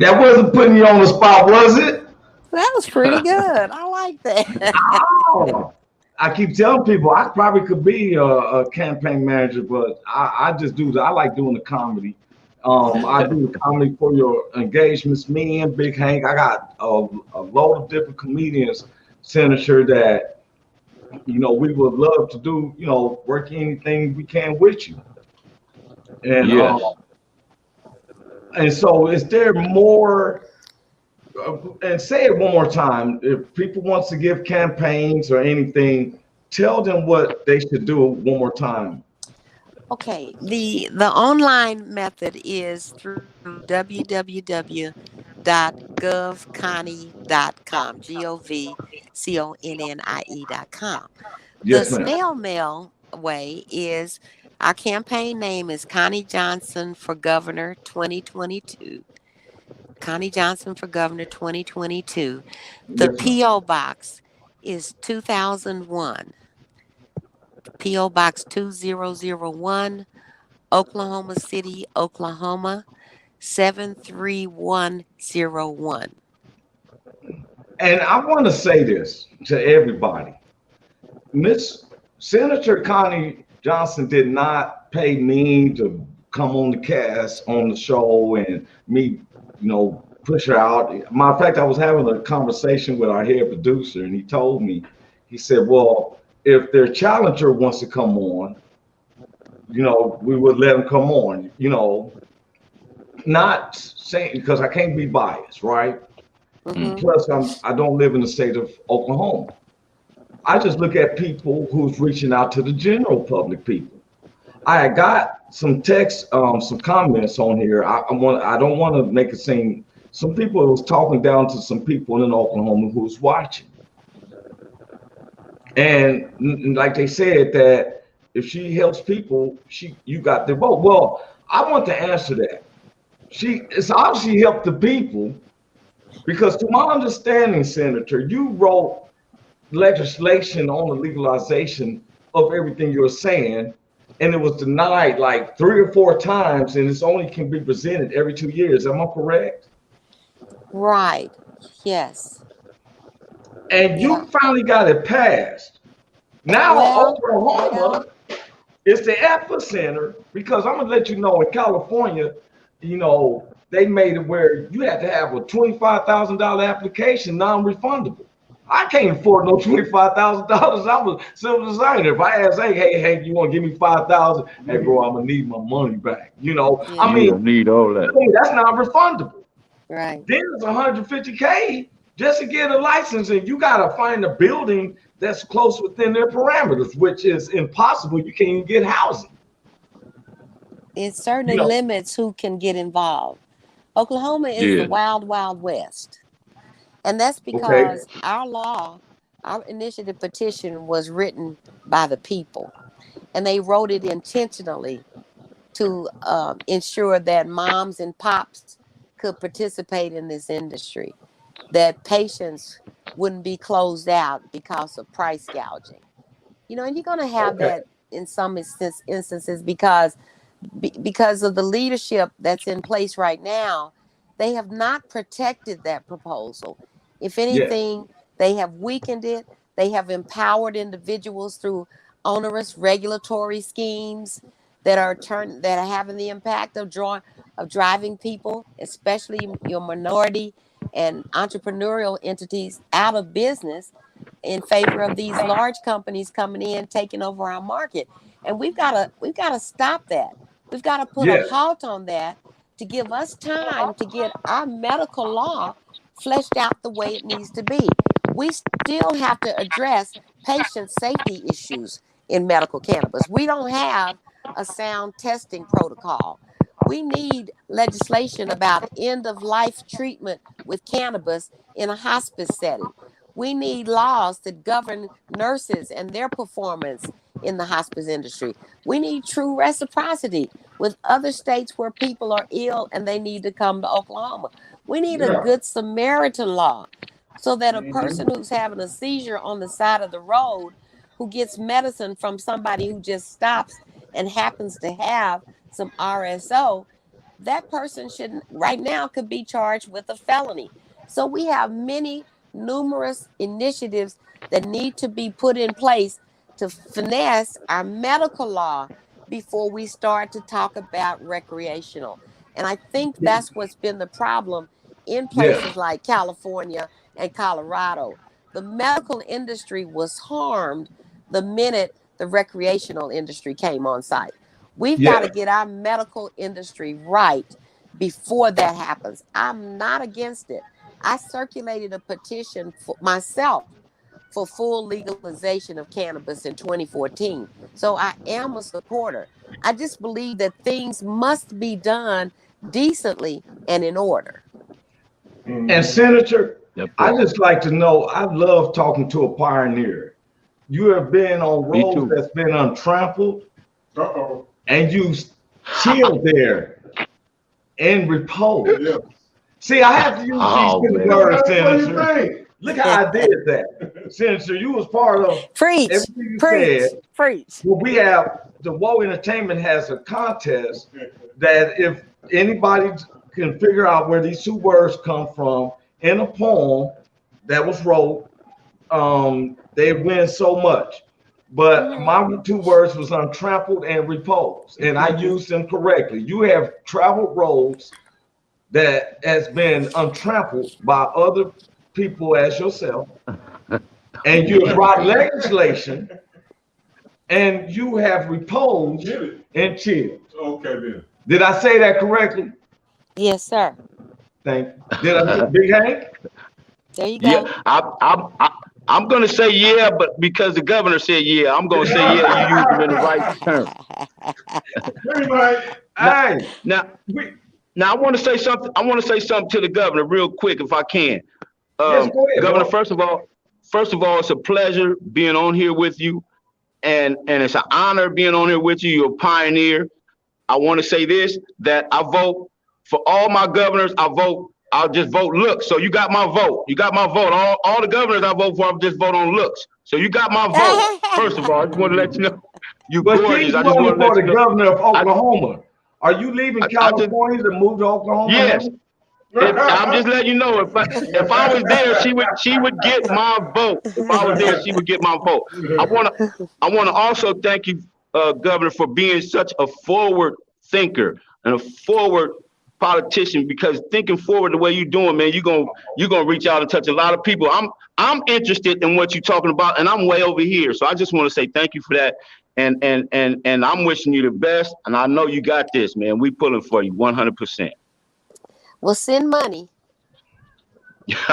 That wasn't putting you on the spot, was it? That was pretty good. I like that. Oh, I keep telling people I probably could be a campaign manager, but I just do that. I like doing the comedy. I do the comedy for your engagements. Me and Big Hank, I got a load of different comedians, Senator, that we would love to do. Work anything we can with you. And Yes. And so, is there more? And say it one more time. If people wants to give campaigns or anything, tell them what they should do one more time. Okay, the online method is through www.govconnie.com, govconnie.com. The Yes, ma'am. snail mail way is our campaign name is Connie Johnson for Governor 2022. Connie Johnson for Governor 2022. The Yes, ma'am. P.O. Box is 2001. P.O. Box 2001, Oklahoma City, Oklahoma 73101. And I want to say this to everybody. Miss Senator Connie Johnson did not pay me to come on the cast on the show and me, push her out. Matter of fact, I was having a conversation with our head producer, and he told me, he said, well, if their challenger wants to come on, we would let him come on, not saying because I can't be biased, right? Mm-hmm. Plus, I don't live in the state of Oklahoma. I just look at people who's reaching out to the general public people. I got some text, some comments on here. I don't want to make it seem some people was talking down to some people in Oklahoma who's watching, and like they said that if she helps people, you got the vote. Well, I want to answer that. It's how she helped the people, because to my understanding, Senator, you wrote legislation on the legalization of everything you're saying, and it was denied like 3 or 4 times, and it's only can be presented every 2 years. Am I correct? Right. Yes. And you finally got it passed. Now Oklahoma is the epicenter, because I'm gonna let you know in California, they made it where you had to have a $25,000 application, non-refundable. I can't afford no $25,000. I'm a civil designer. If I ask, hey, you want to give me $5,000? Hey, bro, I'm gonna need my money back. I mean, you need all that. That's not refundable. Right. Then it's $150K just to get a license, and you gotta find a building that's close within their parameters, which is impossible. You can't even get housing. It certainly limits who can get involved. Oklahoma is the wild, wild west. And that's because our initiative petition was written by the people. And they wrote it intentionally to ensure that moms and pops could participate in this industry, that patients wouldn't be closed out because of price gouging. And you're going to have that in some instances because of the leadership that's in place right now. They have not protected that proposal. If anything, they have weakened it. They have empowered individuals through onerous regulatory schemes that are having the impact of driving people, especially your minority and entrepreneurial entities, out of business in favor of these large companies coming in, taking over our market. And we've got to stop that. We've got to put a halt on that to give us time to get our medical law fleshed out the way it needs to be. We still have to address patient safety issues in medical cannabis. We don't have a sound testing protocol. We need legislation about end-of-life treatment with cannabis in a hospice setting. We need laws that govern nurses and their performance in the hospice industry. We need true reciprocity with other states where people are ill and they need to come to Oklahoma. We need a good Samaritan law so that a person who's having a seizure on the side of the road, who gets medicine from somebody who just stops and happens to have some RSO, that person should right now could be charged with a felony. So we have numerous initiatives that need to be put in place to finesse our medical law before we start to talk about recreational. And I think that's what's been the problem in places like California and Colorado. The medical industry was harmed the minute the recreational industry came on site. We've got to get our medical industry right before that happens. I'm not against it. I circulated a petition for myself for full legalization of cannabis in 2014. So I am a supporter. I just believe that things must be done decently and in order. And Senator, I just like to know, I love talking to a pioneer. You have been on roads that's been untrampled. And you chill there and repose. See, I have to use these words, Senator. Look how I did that. Senator, you was part of everything you said. Well, we have, the Woe Entertainment has a contest that if anybody can figure out where these two words come from in a poem that was wrote, they win so much. But my two words was untrampled and repose, and I used them correctly. You have traveled roads that has been untrampled by other people as yourself, and you have brought legislation, and you have reposed and chilled. Okay, then. Did I say that correctly? Yes, sir. Thank you. Did I, Big Hank? There you go. Yeah, I'm going to say yeah, but because the governor said yeah, I'm going to say yeah, you used them in the right term. Now, I want to say something. I want to say something to the governor real quick, if I can. Yes, go ahead, Governor, bro. first of all, it's a pleasure being on here with you, and it's an honor being on here with you. You're a pioneer. I want to say this, that I vote for all my governors. I'll just vote looks. So you got my vote. You got my vote. All the governors I vote for, I'll just vote on looks. So you got my vote. First of all, I just want to let you know. But he's running for the governor of Oklahoma. Are you leaving California to move to Oklahoma? Yes. I'm just letting you know, if I was there, she would get my vote. If I was there, she would get my vote. I wanna also thank you, Governor, for being such a forward thinker and a forward politician, because thinking forward the way you're doing, man, you're gonna reach out and touch a lot of people. I'm interested in what you're talking about, and I'm way over here. So I just want to say thank you for that. And I'm wishing you the best. And I know you got this, man. We pulling for you 100%. Well, send money. That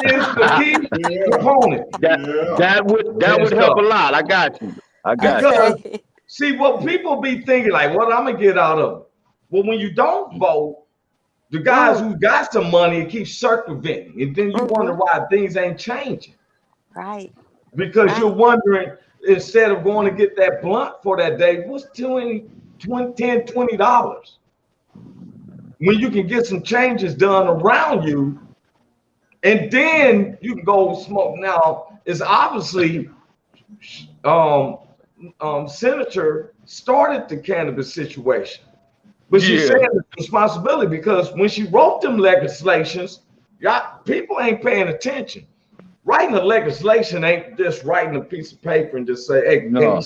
is the key component. That would help a lot. I got you. Because see what people be thinking, like, what I'm gonna get out of it. Well, when you don't vote, the guys who got some money keep circumventing, and then you wonder why things ain't changing. Right. Because you're wondering, instead of going to get that blunt for that day, what's $10, $20 when you can get some changes done around you, and then you can go smoke. Now, it's obviously Senator started the cannabis situation, but she's saying it's responsibility, because when she wrote them legislations, people ain't paying attention. Writing a legislation ain't just writing a piece of paper and just say, hey, no.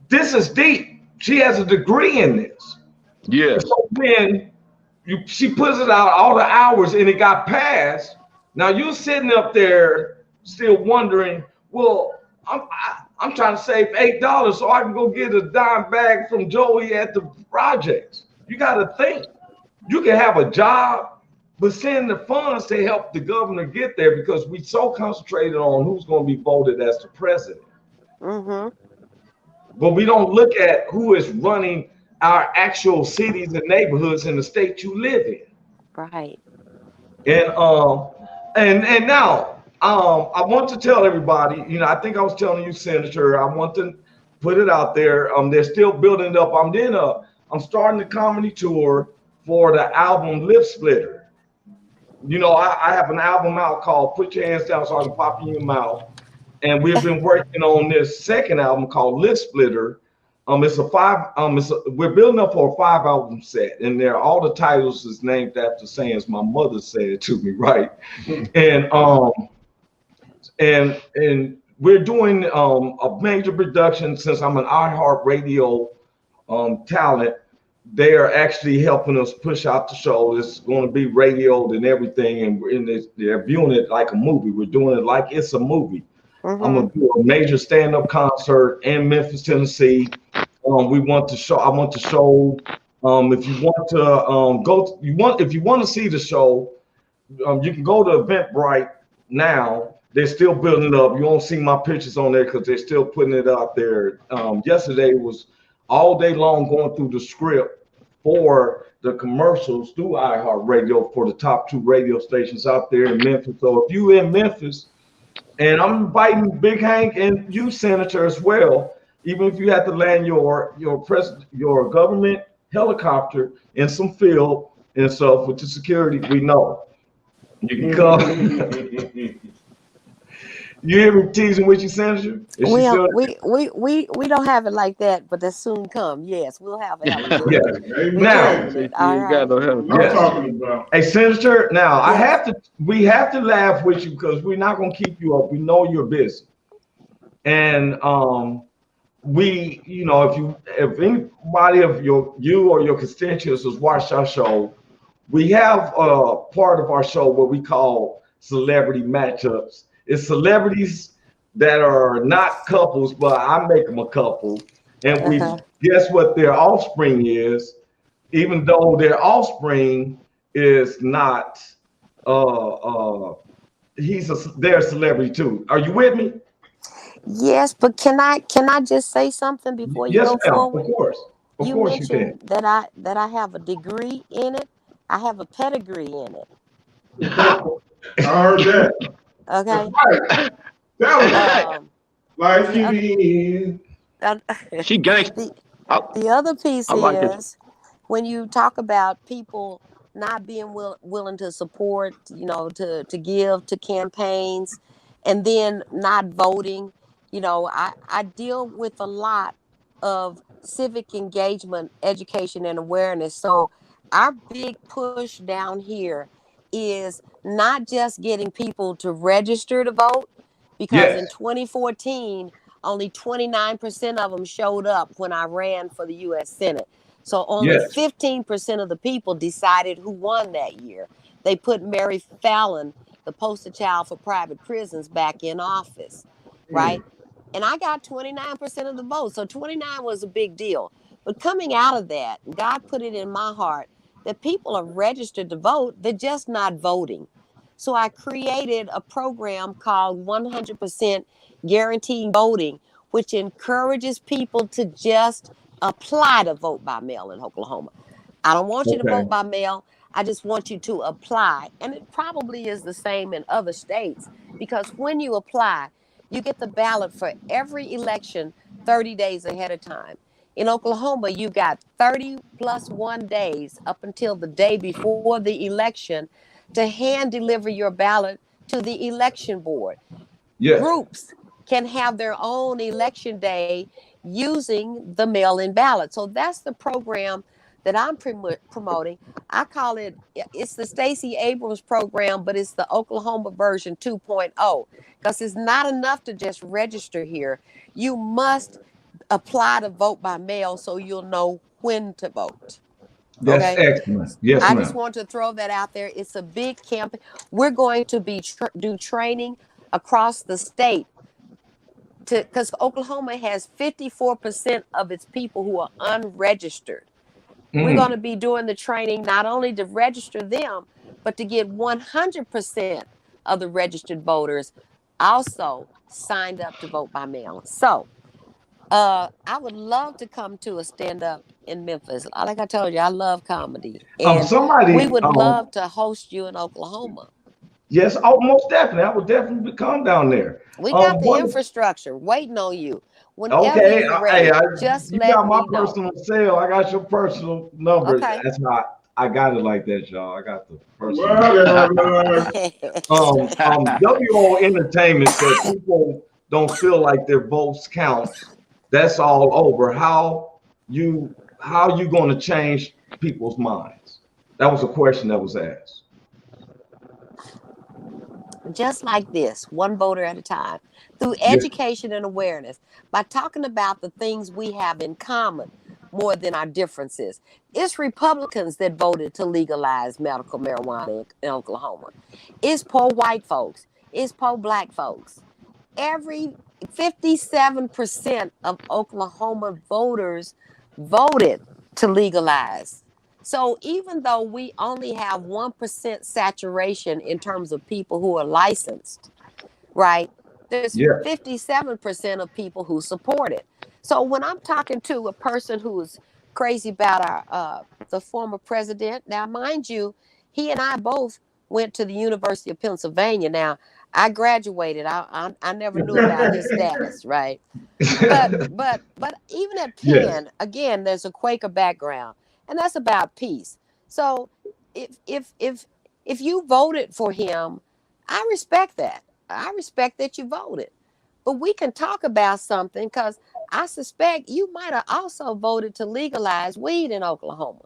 This is deep. She has a degree in this. Yeah. So when she puts it out all the hours and it got passed, now you're sitting up there still wondering, well, I'm trying to save $8 so I can go get a dime bag from Joey at the projects. You got to think. You can have a job, but send the funds to help the governor get there, because we so concentrated on who's going to be voted as the president. but we don't look at who is running our actual cities and neighborhoods in the state you live in. Right. And now I want to tell everybody, I think I was telling you, Senator, I want to put it out there. They're still building it up. I'm starting the comedy tour for the album Lip Splitter. I have an album out called Put Your Hands Down So I Can Pop in Your Mouth. And we've been working on this second album called Lip Splitter. We're building up for a 5-album set, and all the titles is named after sayings my mother said to me, right? And we're doing a major production. Since I'm an iHeartRadio talent, they are actually helping us push out the show. It's going to be radioed and everything, and they're viewing it like a movie. We're doing it like it's a movie. Mm-hmm. I'm gonna do a major stand-up concert in Memphis, Tennessee. I want to show. If you want to if you want to see the show, you can go to Eventbrite now. They're still building it up. You won't see my pictures on there because they're still putting it out there. Yesterday was all day long going through the script for the commercials through iHeartRadio for the top 2 radio stations out there in Memphis. So if you in Memphis, and I'm inviting Big Hank and you, Senator, as well. Even if you have to land your government helicopter in some field and stuff with the security, we know you can come. You hear me teasing with you, Senator? We don't have it like that, but that soon come. Yes, we'll have a helicopter. Yes. Now, I'm talking about. Hey, Senator. Now we have to laugh with you because we're not gonna keep you up. We know you're busy, and if anybody of you or your constituents has watched our show, we have a part of our show what we call celebrity matchups. It's celebrities that are not couples, but I make them a couple, and we guess what their offspring is, even though their offspring is not. They're a celebrity too. Are you with me? Yes, but can I just say something before you go forward? Of course. You mentioned that I have a degree in it. I have a pedigree in it. I heard that. Okay. Like you did. She gangsta. The other piece is when you talk about people not being willing to support, to give to campaigns, and then not voting. I deal with a lot of civic engagement, education, and awareness. So our big push down here is not just getting people to register to vote, because in 2014, only 29% of them showed up when I ran for the U.S. Senate. So only 15% of the people decided who won that year. They put Mary Fallon, the poster child for private prisons, back in office, right? And I got 29% of the vote. So 29 was a big deal. But coming out of that, God put it in my heart that people are registered to vote, they're just not voting. So I created a program called 100% Guaranteed Voting, which encourages people to just apply to vote by mail in Oklahoma. I don't want you to vote by mail. I just want you to apply. And it probably is the same in other states, because when you apply, you get the ballot for every election 30 days ahead of time. In Oklahoma, you got 30 plus 1 days up until the day before the election to hand deliver your ballot to the election board. Groups can have their own election day using the mail-in ballot. So that's the program that I'm promoting. I call it's the Stacey Abrams program, but it's the Oklahoma version 2.0, because it's not enough to just register here. You must apply to vote by mail so you'll know when to vote. That's excellent. Yes, I just want to throw that out there. It's a big campaign. We're going to be do training across the state, because Oklahoma has 54% of its people who are unregistered. We're going to be doing the training not only to register them, but to get 100% of the registered voters also signed up to vote by mail. So I would love to come to a stand up in Memphis. Like I told you, I love comedy, and we would love to host you in Oklahoma. Yes, oh, most definitely. I would definitely come down there. We got the infrastructure waiting on you. Whenever Okay, you're ready, just you let got my me know. personal cell. I got your personal number. Okay. That's not. I got it like that, y'all. I got the personal. WO Entertainment said people don't feel like their votes count. That's all over. How you going to change people's minds? That was a question that was asked. Just like this, one voter at a time, through education and awareness, by talking about the things we have in common more than our differences. It's Republicans that voted to legalize medical marijuana in Oklahoma. It's poor white folks. It's poor black folks. Every 57% of Oklahoma voters voted to legalize. So even though we only have 1% saturation in terms of people who are licensed, right? There's 57% of people who support it. So when I'm talking to a person who's crazy about our the former president, now mind you, he and I both went to the University of Pennsylvania. Now I graduated. I never knew about his status, right? But even at Penn, again, there's a Quaker background, and that's about peace. So if you voted for him, I respect that. I respect that you voted. But we can talk about something because I suspect you might have also voted to legalize weed in Oklahoma.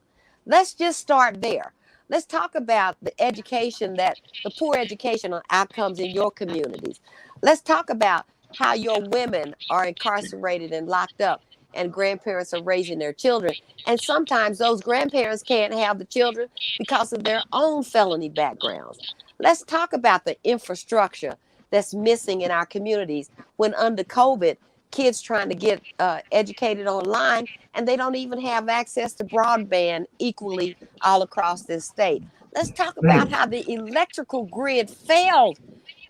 Let's just start there. Let's talk about the education that the poor educational outcomes in your communities. Let's talk about how your women are incarcerated and locked up and grandparents are raising their children. And sometimes those grandparents can't have the children because of their own felony backgrounds. Let's talk about the infrastructure that's missing in our communities when under COVID, kids trying to get educated online and they don't even have access to broadband equally all across this state. Let's talk about how the electrical grid failed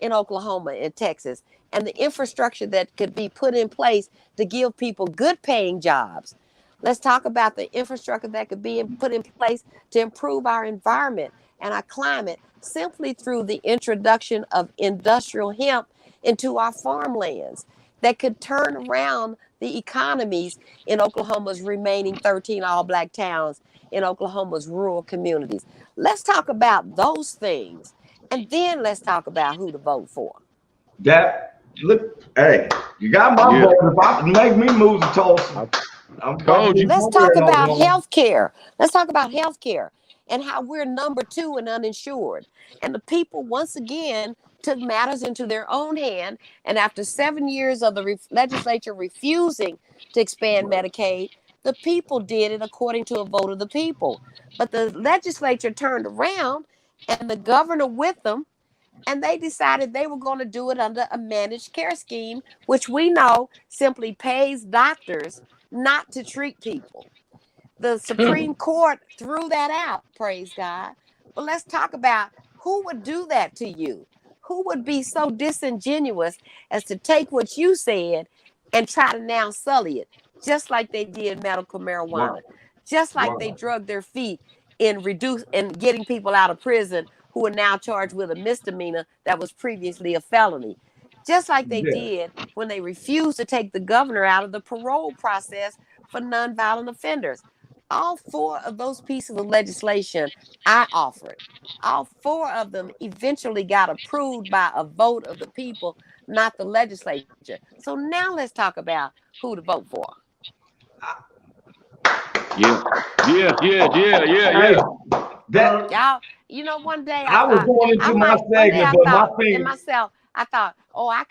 in Oklahoma and Texas and the infrastructure that could be put in place to give people good paying jobs. Let's talk about the infrastructure that could be put in place to improve our environment and our climate simply through the introduction of industrial hemp into our farmlands that could turn around the economies in Oklahoma's remaining 13 all black towns, in Oklahoma's rural communities. Let's talk about those things. And then let's talk about who to vote for. That look, hey, you got my vote. If I make me move to Tulsa, let's talk about health care. Let's talk about health care and how we're number 2 in uninsured. And the people, once again, took matters into their own hand. And after 7 years of the legislature refusing to expand Medicaid, the people did it according to a vote of the people. But the legislature turned around and the governor with them, and they decided they were going to do it under a managed care scheme, which we know simply pays doctors not to treat people. The Supreme Court threw that out, praise God. But let's talk about who would do that to you. Who would be so disingenuous as to take what you said and try to now sully it, just like they did medical marijuana, just like they drug their feet in getting people out of prison who are now charged with a misdemeanor that was previously a felony, just like they did when they refused to take the governor out of the parole process for nonviolent offenders. All 4 of those pieces of legislation I offered, all 4 of them eventually got approved by a vote of the people, not the legislature. So now let's talk about who to vote for. Yeah. That y'all, you know, one day I was going into my segment, but my thing in myself, I thought, oh, I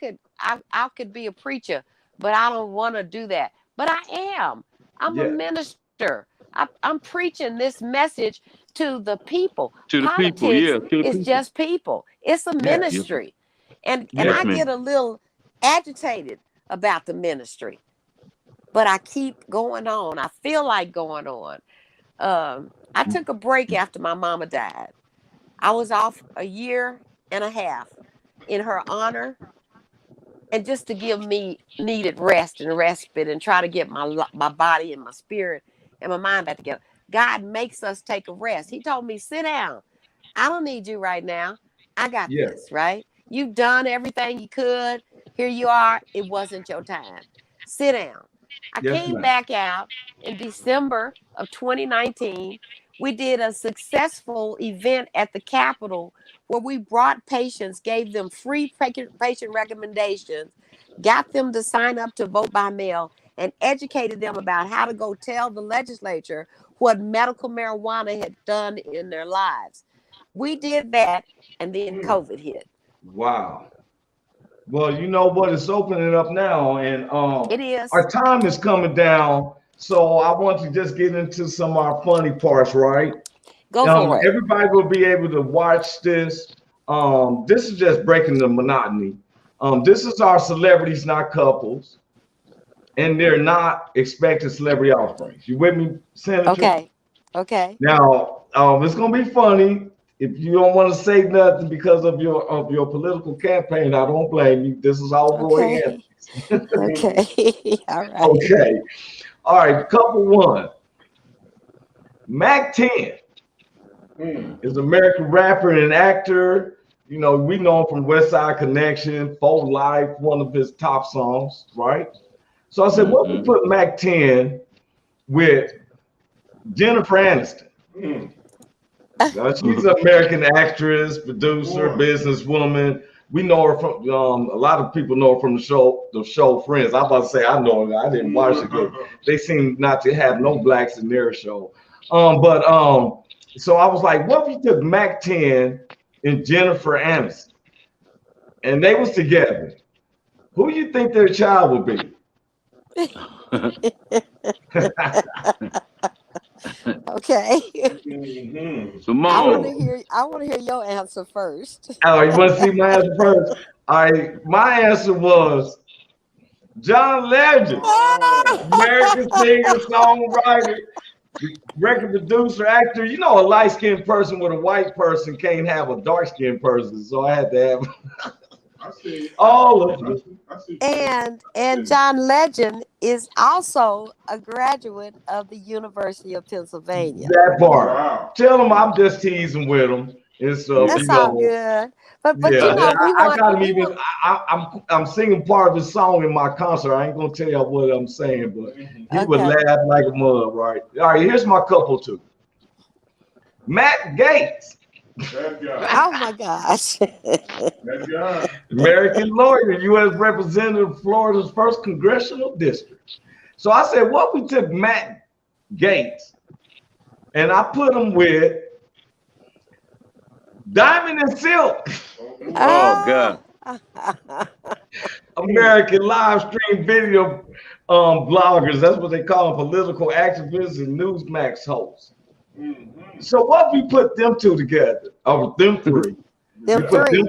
could be a preacher, but I don't want to do that. But I am. I'm a minister. I'm preaching this message to the people. To the Politics people, yeah. is just people. It's a ministry. And I get a little agitated about the ministry. But I keep going on. I feel like going on. I took a break after my mama died. I was off a year and a half. In her honor, and just to give me needed rest and respite and try to get my body and my spirit and my mind back together. God makes us take a rest. He told me, sit down. I don't need you right now. I got this, right? You've done everything you could. Here you are. It wasn't your time. Sit down. I came back out in December of 2019. We did a successful event at the Capitol where we brought patients, gave them free patient recommendations, got them to sign up to vote by mail, and educated them about how to go tell the legislature what medical marijuana had done in their lives. We did that, and then COVID hit. Wow. Well, you know what? It's opening up now, and it is. Our time is coming down. So I want to just get into some of our funny parts, right? Go for it. Everybody will be able to watch this. This is just breaking the monotony. This is our celebrities, not couples, and they're not expected celebrity offerings. You with me, Senator? Okay. Okay. Now, it's gonna be funny. If you don't want to say nothing because of your political campaign, I don't blame you. This is all Roy Anthony. Okay. All right. Okay. All right. Couple one. Mac 10 is an American rapper and actor. You know, we know him from West Side Connection, Full Life, one of his top songs, right? So I said, what we put Mac 10 with Jennifer Aniston? She's an American actress, producer, businesswoman. We know her from a lot of people know her from the show Friends. I'm about to say I know her. I didn't watch it because they seem not to have no blacks in their show. So I was like, what if you took Mac 10 and Jennifer Aniston, and they was together? Who you think their child would be? Okay. Simone. I want to hear your answer first. Oh, you want to see my answer first? All right, my answer was John Legend, American singer, songwriter, record producer, actor. You know, a light-skinned person with a white person can't have a dark-skinned person, so I had to have all of them. And John Legend is also a graduate of the University of Pennsylvania. That part. Wow. Tell him I'm just teasing with him. That's all good. But you know, I'm singing part of his song in my concert. I ain't gonna tell you what I'm saying, but he would laugh like a mug, right? All right, here's my couple two. Matt Gaetz. Oh my gosh. American lawyer, U.S. representative of Florida's first congressional district. So I said, what we took Matt Gaetz and I put him with Diamond and Silk. Oh God. American live stream video bloggers. That's what they call them, political activists and Newsmax hosts. So what if we put them two together? Or them three? Them three,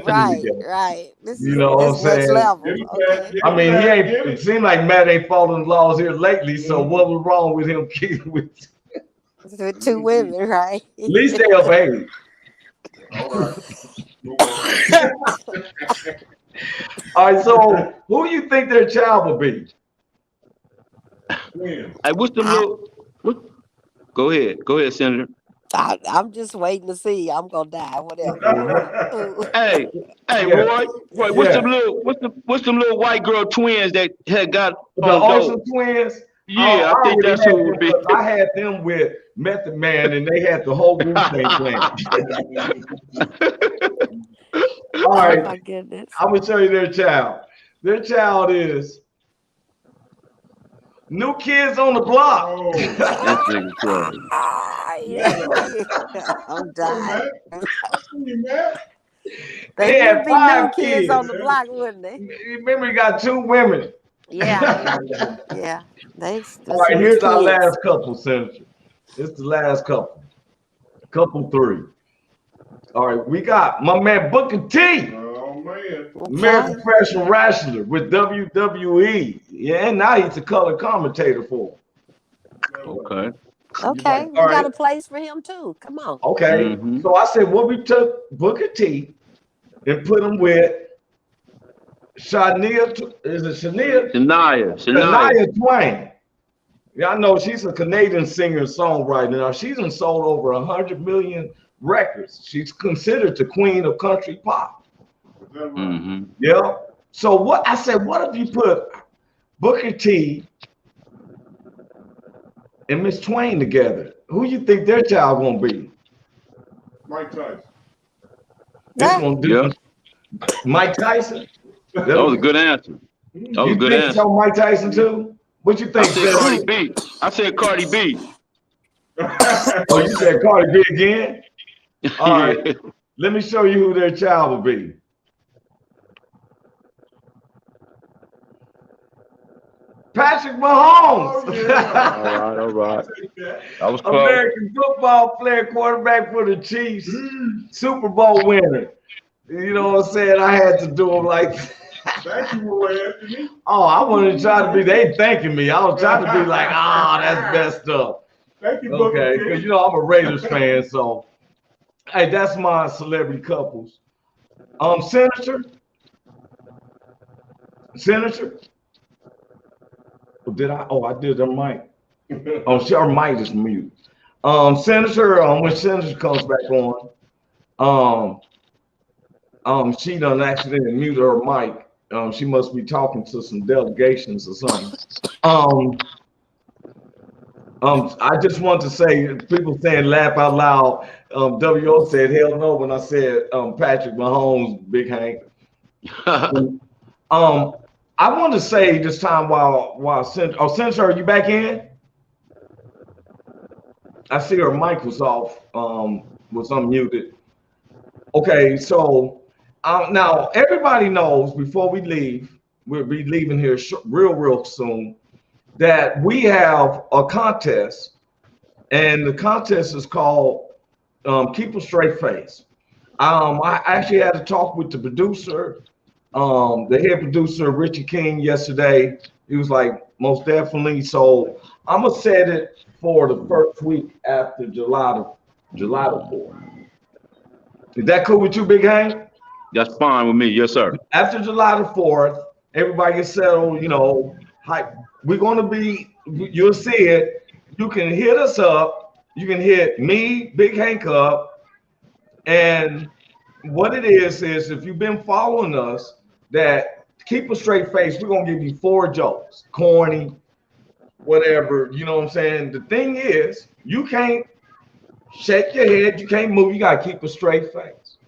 right. This is what I'm saying? Level. Okay. I mean, it seemed like Matt ain't following laws here lately, so what was wrong with him kicking with two women, right? At least they of age. All right, so who do you think their child will be? Hey, what's the little? Go ahead, Senator. I'm just waiting to see. I'm gonna die, whatever. hey, Roy, what's them little white girl twins that had got the Olsen twins? Yeah, I think that's who it would be. I had them with Method Man, and they had the whole Wu-Tang Clan. All right, my goodness. I'm gonna show you their child. Their child is New Kids on the Block. I'm dying. They had 5 kids on the block, wouldn't they? Remember, you got 2 women. Yeah. All right, here's our last couple, Senator. It's the last couple. Couple 3. All right, we got my man Booker T. American professional wrestler with WWE. Yeah, and now he's a color commentator for him. Okay. We got a place for him too. Come on. Okay. So I said, well, we took Booker T and put him with Shania, is it Shania? Shania Twain. Yeah, I know she's a Canadian singer and songwriter. Now she's sold over 100 million records. She's considered the queen of country pop. Mm-hmm. Yeah. So what I said, what if you put Booker T and Miss Twain together? Who you think their child gonna be? Mike Tyson. It's gonna do Mike Tyson. That was a good answer. That was a good answer. So Mike Tyson too? What you think? I said Cardi B. I said Cardi B. Oh, you said Cardi B again? All right. Let me show you who their child will be. Patrick Mahomes. Oh, yeah. all right. That was close. American football player, quarterback for the Chiefs, Super Bowl winner. You know what I'm saying? I had to do him like Thank you for Anthony. Oh, I wanted to try to be, they thanking me. I was trying to be like, that's messed up. Thank you, okay, because you know I'm a Raiders fan, so hey, that's my celebrity couples. Senator. Did I? Oh, I did her mic. Oh, her mic is mute. Senator, when Senator comes back on, she done accidentally muted her mic. She must be talking to some delegations or something. I just want to say, people saying laugh out loud. WO said hell no when I said Patrick Mahomes, Big Hank. I want to say this time while Senator, are you back in? I see her mic was off, was unmuted. Okay, so now everybody knows before we leave, we'll be leaving here real soon, that we have a contest, and the contest is called Keep a Straight Face. I actually had a talk with the producer, the head producer, Richie King, yesterday. He was like, most definitely. So I'm gonna set it for the first week after July the 4th. Is that cool with you, Big Hank? That's fine with me, yes, sir. After July the 4th, everybody gets settled, you know, we're gonna be, you'll see it. You can hit us up, you can hit me, Big Hank up, and what it is if you've been following us, that keep a straight face, we're gonna give you 4 jokes, corny, whatever, you know what I'm saying? The thing is, you can't shake your head, you can't move, you gotta keep a straight face.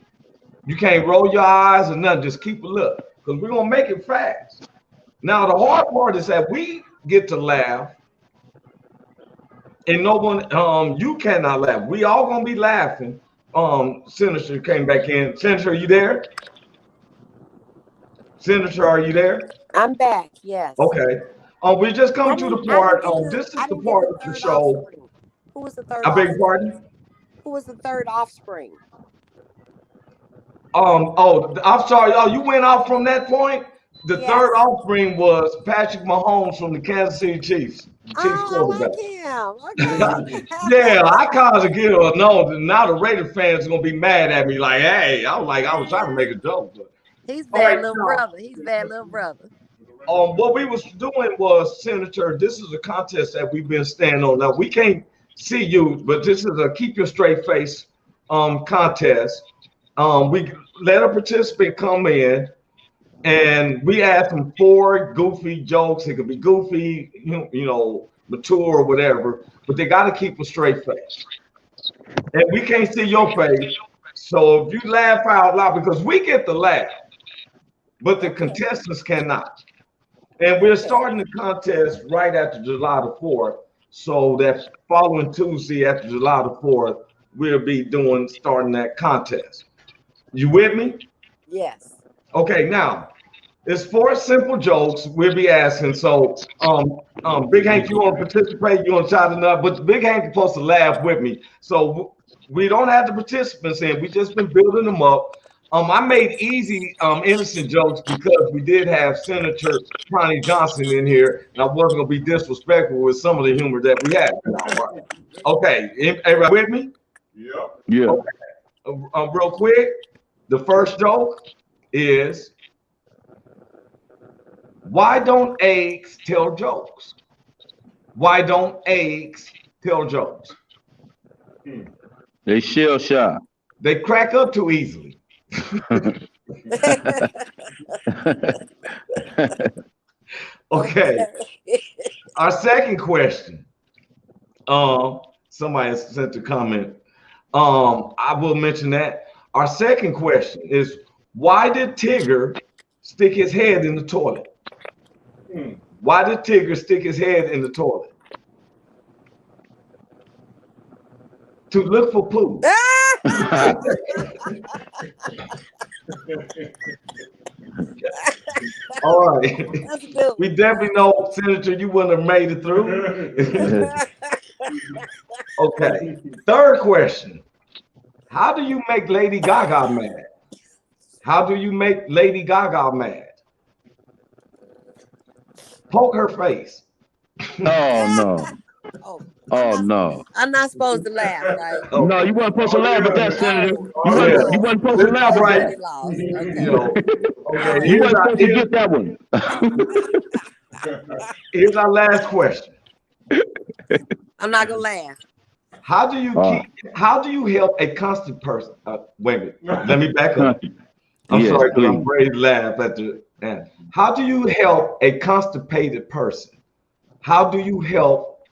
You can't roll your eyes or nothing, just keep a look, because we're gonna make it fast. Now, the hard part is that we get to laugh, and no one, you cannot laugh. We all gonna be laughing. Senator came back in. Senator, are you there? Senator, are you there? I'm back, yes. Okay. We just come to the part, this is the part of the show. Offspring. Who was the third I beg your pardon? Who was the third offspring? I'm sorry. Oh, you went off from that point? The third offspring was Patrick Mahomes from the Kansas City Chiefs. Quarterback. Okay. Yeah, I kind of get it. No, now the Raiders fans are gonna be mad at me. Like, hey, I was trying to make a joke, but he's bad little brother. He's bad little brother. What we was doing was, Senator, this is a contest that we've been standing on. Now we can't see you, but this is a keep your straight face contest. We let a participant come in, and we ask them 4 goofy jokes. It could be goofy, you know, mature or whatever, but they got to keep a straight face. And we can't see your face, so if you laugh out loud, because we get the laugh, but the contestants cannot. And we're starting the contest right after July the 4th, so that following Tuesday after July the 4th, we'll be starting that contest. You with me? Yes. Okay, now it's 4 simple jokes we'll be asking. So, Big Hank, you want to participate? You want to try to know? But Big Hank is supposed to laugh with me. So we don't have the participants in. We just been building them up. I made easy, innocent jokes because we did have Senator Connie Johnson in here, and I wasn't gonna be disrespectful with some of the humor that we had. Okay, everybody with me? Yeah. Okay. Real quick. The first joke is Why don't eggs tell jokes? Why don't eggs tell jokes? They shell shock. They crack up too easily. Okay. Our second question. Somebody sent a comment. I will mention that. Our second question is, why did Tigger stick his head in the toilet? Why did Tigger stick his head in the toilet? To look for poo. All right. That's good. We definitely know, Senator, you wouldn't have made it through. Okay. Third question. How do you make Lady Gaga mad? How do you make Lady Gaga mad? Poke her face. Oh no. Oh no. I'm not supposed to laugh, right? No, you weren't supposed to laugh at that, Senator. You weren't supposed to laugh at that. Okay. You weren't supposed to get that one. Here's our last question. I'm not gonna laugh. How do you help a constant person? Wait a minute. Let me back up. I'm sorry, because I'm ready to laugh at the end. How do you help a constipated person? How do you help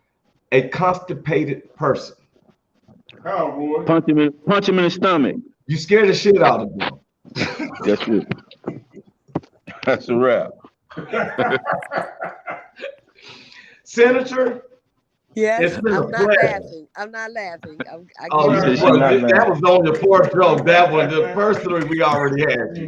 a constipated person? How, boy? Punch him in the stomach. You scare the shit out of them. That's it. That's a wrap. Senator? Yes, I'm not laughing. I'm not laughing. That was on the fourth joke. That one, the first three we already had.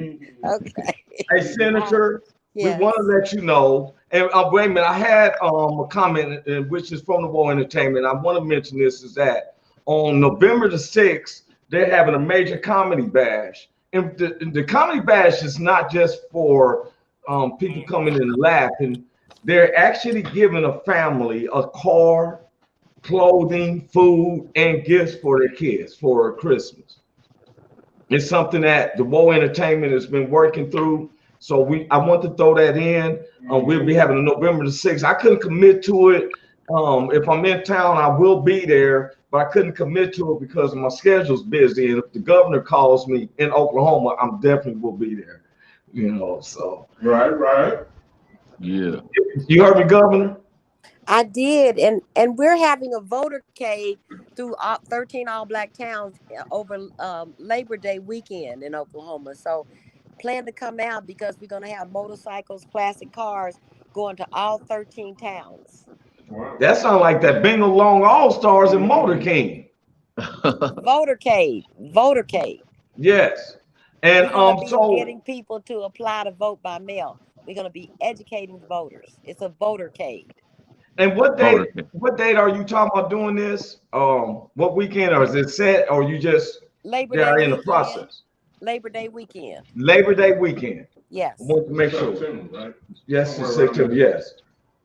Okay. Hey, Senator, we want to let you know. And wait a minute, I had a comment, which is from the War Entertainment. I want to mention this is that on November the 6th, they're having a major comedy bash. And the comedy bash is not just for people coming and laughing. They're actually giving a family a car, clothing, food, and gifts for their kids for Christmas. It's something that the War Entertainment has been working through. So I want to throw that in. We'll be having a November the 6th. I couldn't commit to it. If I'm in town, I will be there, but I couldn't commit to it because my schedule's busy. And if the governor calls me in Oklahoma, I'm definitely will be there. You know, so. Right. Yeah. You heard me, Governor? I did, and we're having a votercade through 13 all-black towns over Labor Day weekend in Oklahoma. So plan to come out because we're going to have motorcycles, classic cars going to all 13 towns. Wow. That sounds like that Bingo Long All-Stars and Motor King. Votercade. Yes. And so getting people to apply to vote by mail. We're going to be educating voters. It's a votercade. And what date are you talking about doing this? What weekend, or is it set, or you just Labor Day in the process? Labor Day weekend. Labor Day weekend. Yes. I want to make sure. Right? Yes, it's September. Yes.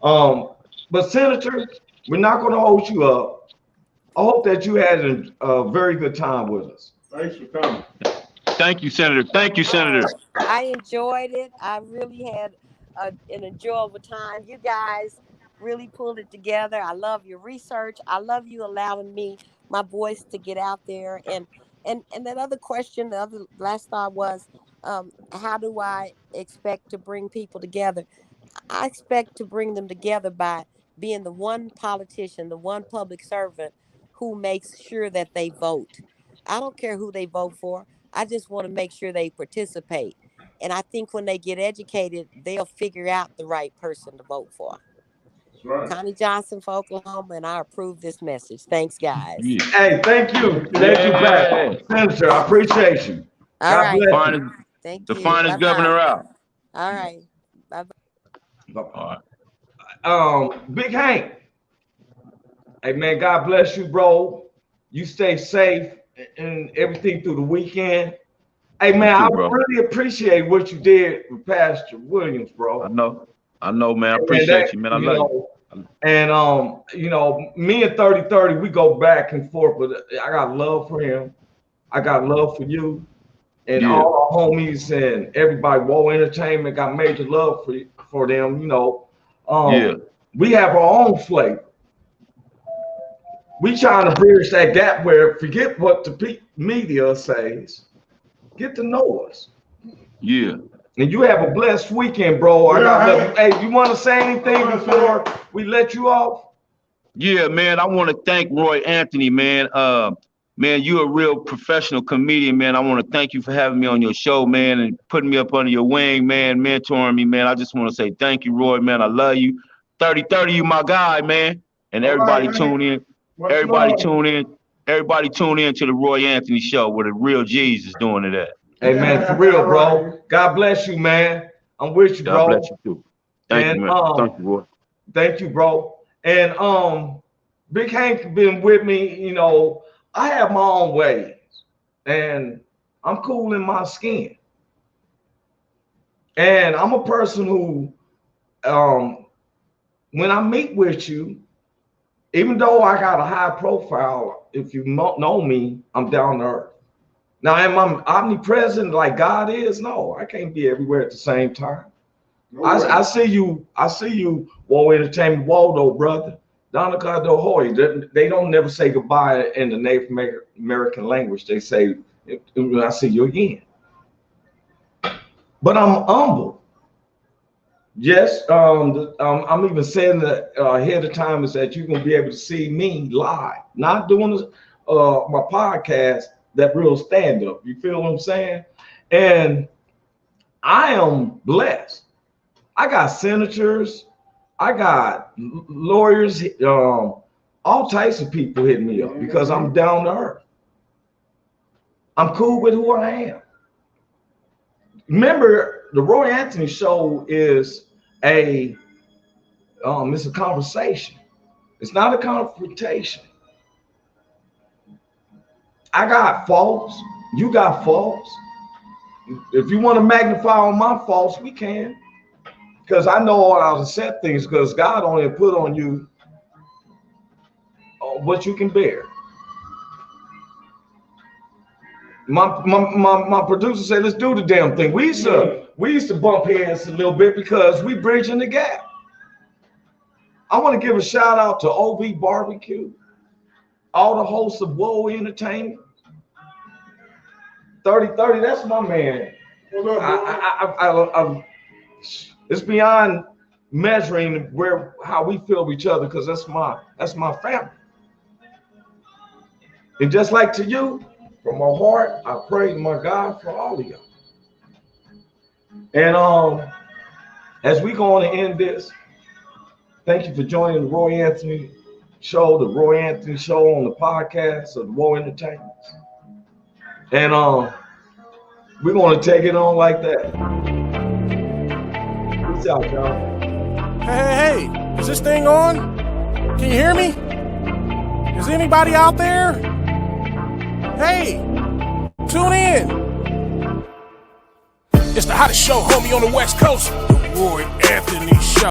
But Senator, we're not going to hold you up. I hope that you had a very good time with us. Thanks for coming. Thank you, Senator. Thank you, Senator. I enjoyed it. I really had an enjoyable time. You guys really pulled it together. I love your research. I love you allowing me my voice to get out there. And that other question, the other last thought was, how do I expect to bring people together? I expect to bring them together by being the one politician, the one public servant who makes sure that they vote. I don't care who they vote for. I just want to make sure they participate. And I think when they get educated, they'll figure out the right person to vote for. Right. Connie Johnson for Oklahoma, and I approve this message. Thanks, guys. Yeah. Hey, thank you. Thank you, back. Senator, I appreciate you. All right. Thank you. The finest governor out. All right. Bye-bye. All right. Big Hank. Hey, man, God bless you, bro. You stay safe and everything through the weekend. Hey, man, I really appreciate what you did with Pastor Williams, bro. I know, man. I appreciate you, man. I love you. And you know, me and 3030, we go back and forth, but I got love for him. I got love for you. And all our homies and everybody, War Entertainment got major love for them, you know. We have our own flavor. We trying to bridge that gap where forget what the media says. Get to know us. Yeah. And you have a blessed weekend, bro. Hey, you want to say anything before we let you off? Yeah, man. I want to thank Roy Anthony, man. Man, you're a real professional comedian, man. I want to thank you for having me on your show, man, and putting me up under your wing, man, mentoring me, man. I just want to say thank you, Roy, man. I love you. 30-30, you my guy, man. And everybody tune in. Everybody tune in. Everybody tune in to the Roy Anthony show where the real G's is doing it at. Hey, man, for real, bro. God bless you, man. I'm with you, bro. God bless you, too. Thank you, man. Thank you, Roy. Thank you, bro. And Big Hank been with me, you know. I have my own ways, and I'm cool in my skin. And I'm a person who, when I meet with you, even though I got a high profile, if you know me, I'm down to earth. Now, am I omnipresent like God is? No, I can't be everywhere at the same time. No I see you, War Entertainment Waldo, brother. Donica do Hoy. They don't never say goodbye in the Native American language. They say, I see you again. But I'm humble. Yes, I'm even saying that ahead of time is that you're gonna be able to see me live, not doing my podcast, that real stand-up. You feel what I'm saying? And I am blessed. I got senators, I got lawyers, all types of people hitting me up because I'm down to earth. I'm cool with who I am. Remember, the Roy Anthony show is it's a conversation. It's not a confrontation. I got faults. You got faults. If you want to magnify on my faults, we can. Because I know how to set things, because God only put on you what you can bear. My producer said, let's do the damn thing. We used to bump heads a little bit because we bridging the gap. I want to give a shout out to OB Barbecue, all the hosts of Woe Entertainment. 30-30, that's my man. It's beyond measuring how we feel each other, because that's my family. And just like to you, from my heart, I pray to my God for all of y'all. And as we go on to end this, thank you for joining the Roy Anthony show, the Roy Anthony show on the podcast of the Woe Entertainment. And we're going to take it on like that. Peace out, y'all. Hey, is this thing on? Can you hear me? Is anybody out there? Hey, tune in. It's the hottest show, homie, on the West Coast. The Roy Anthony Show.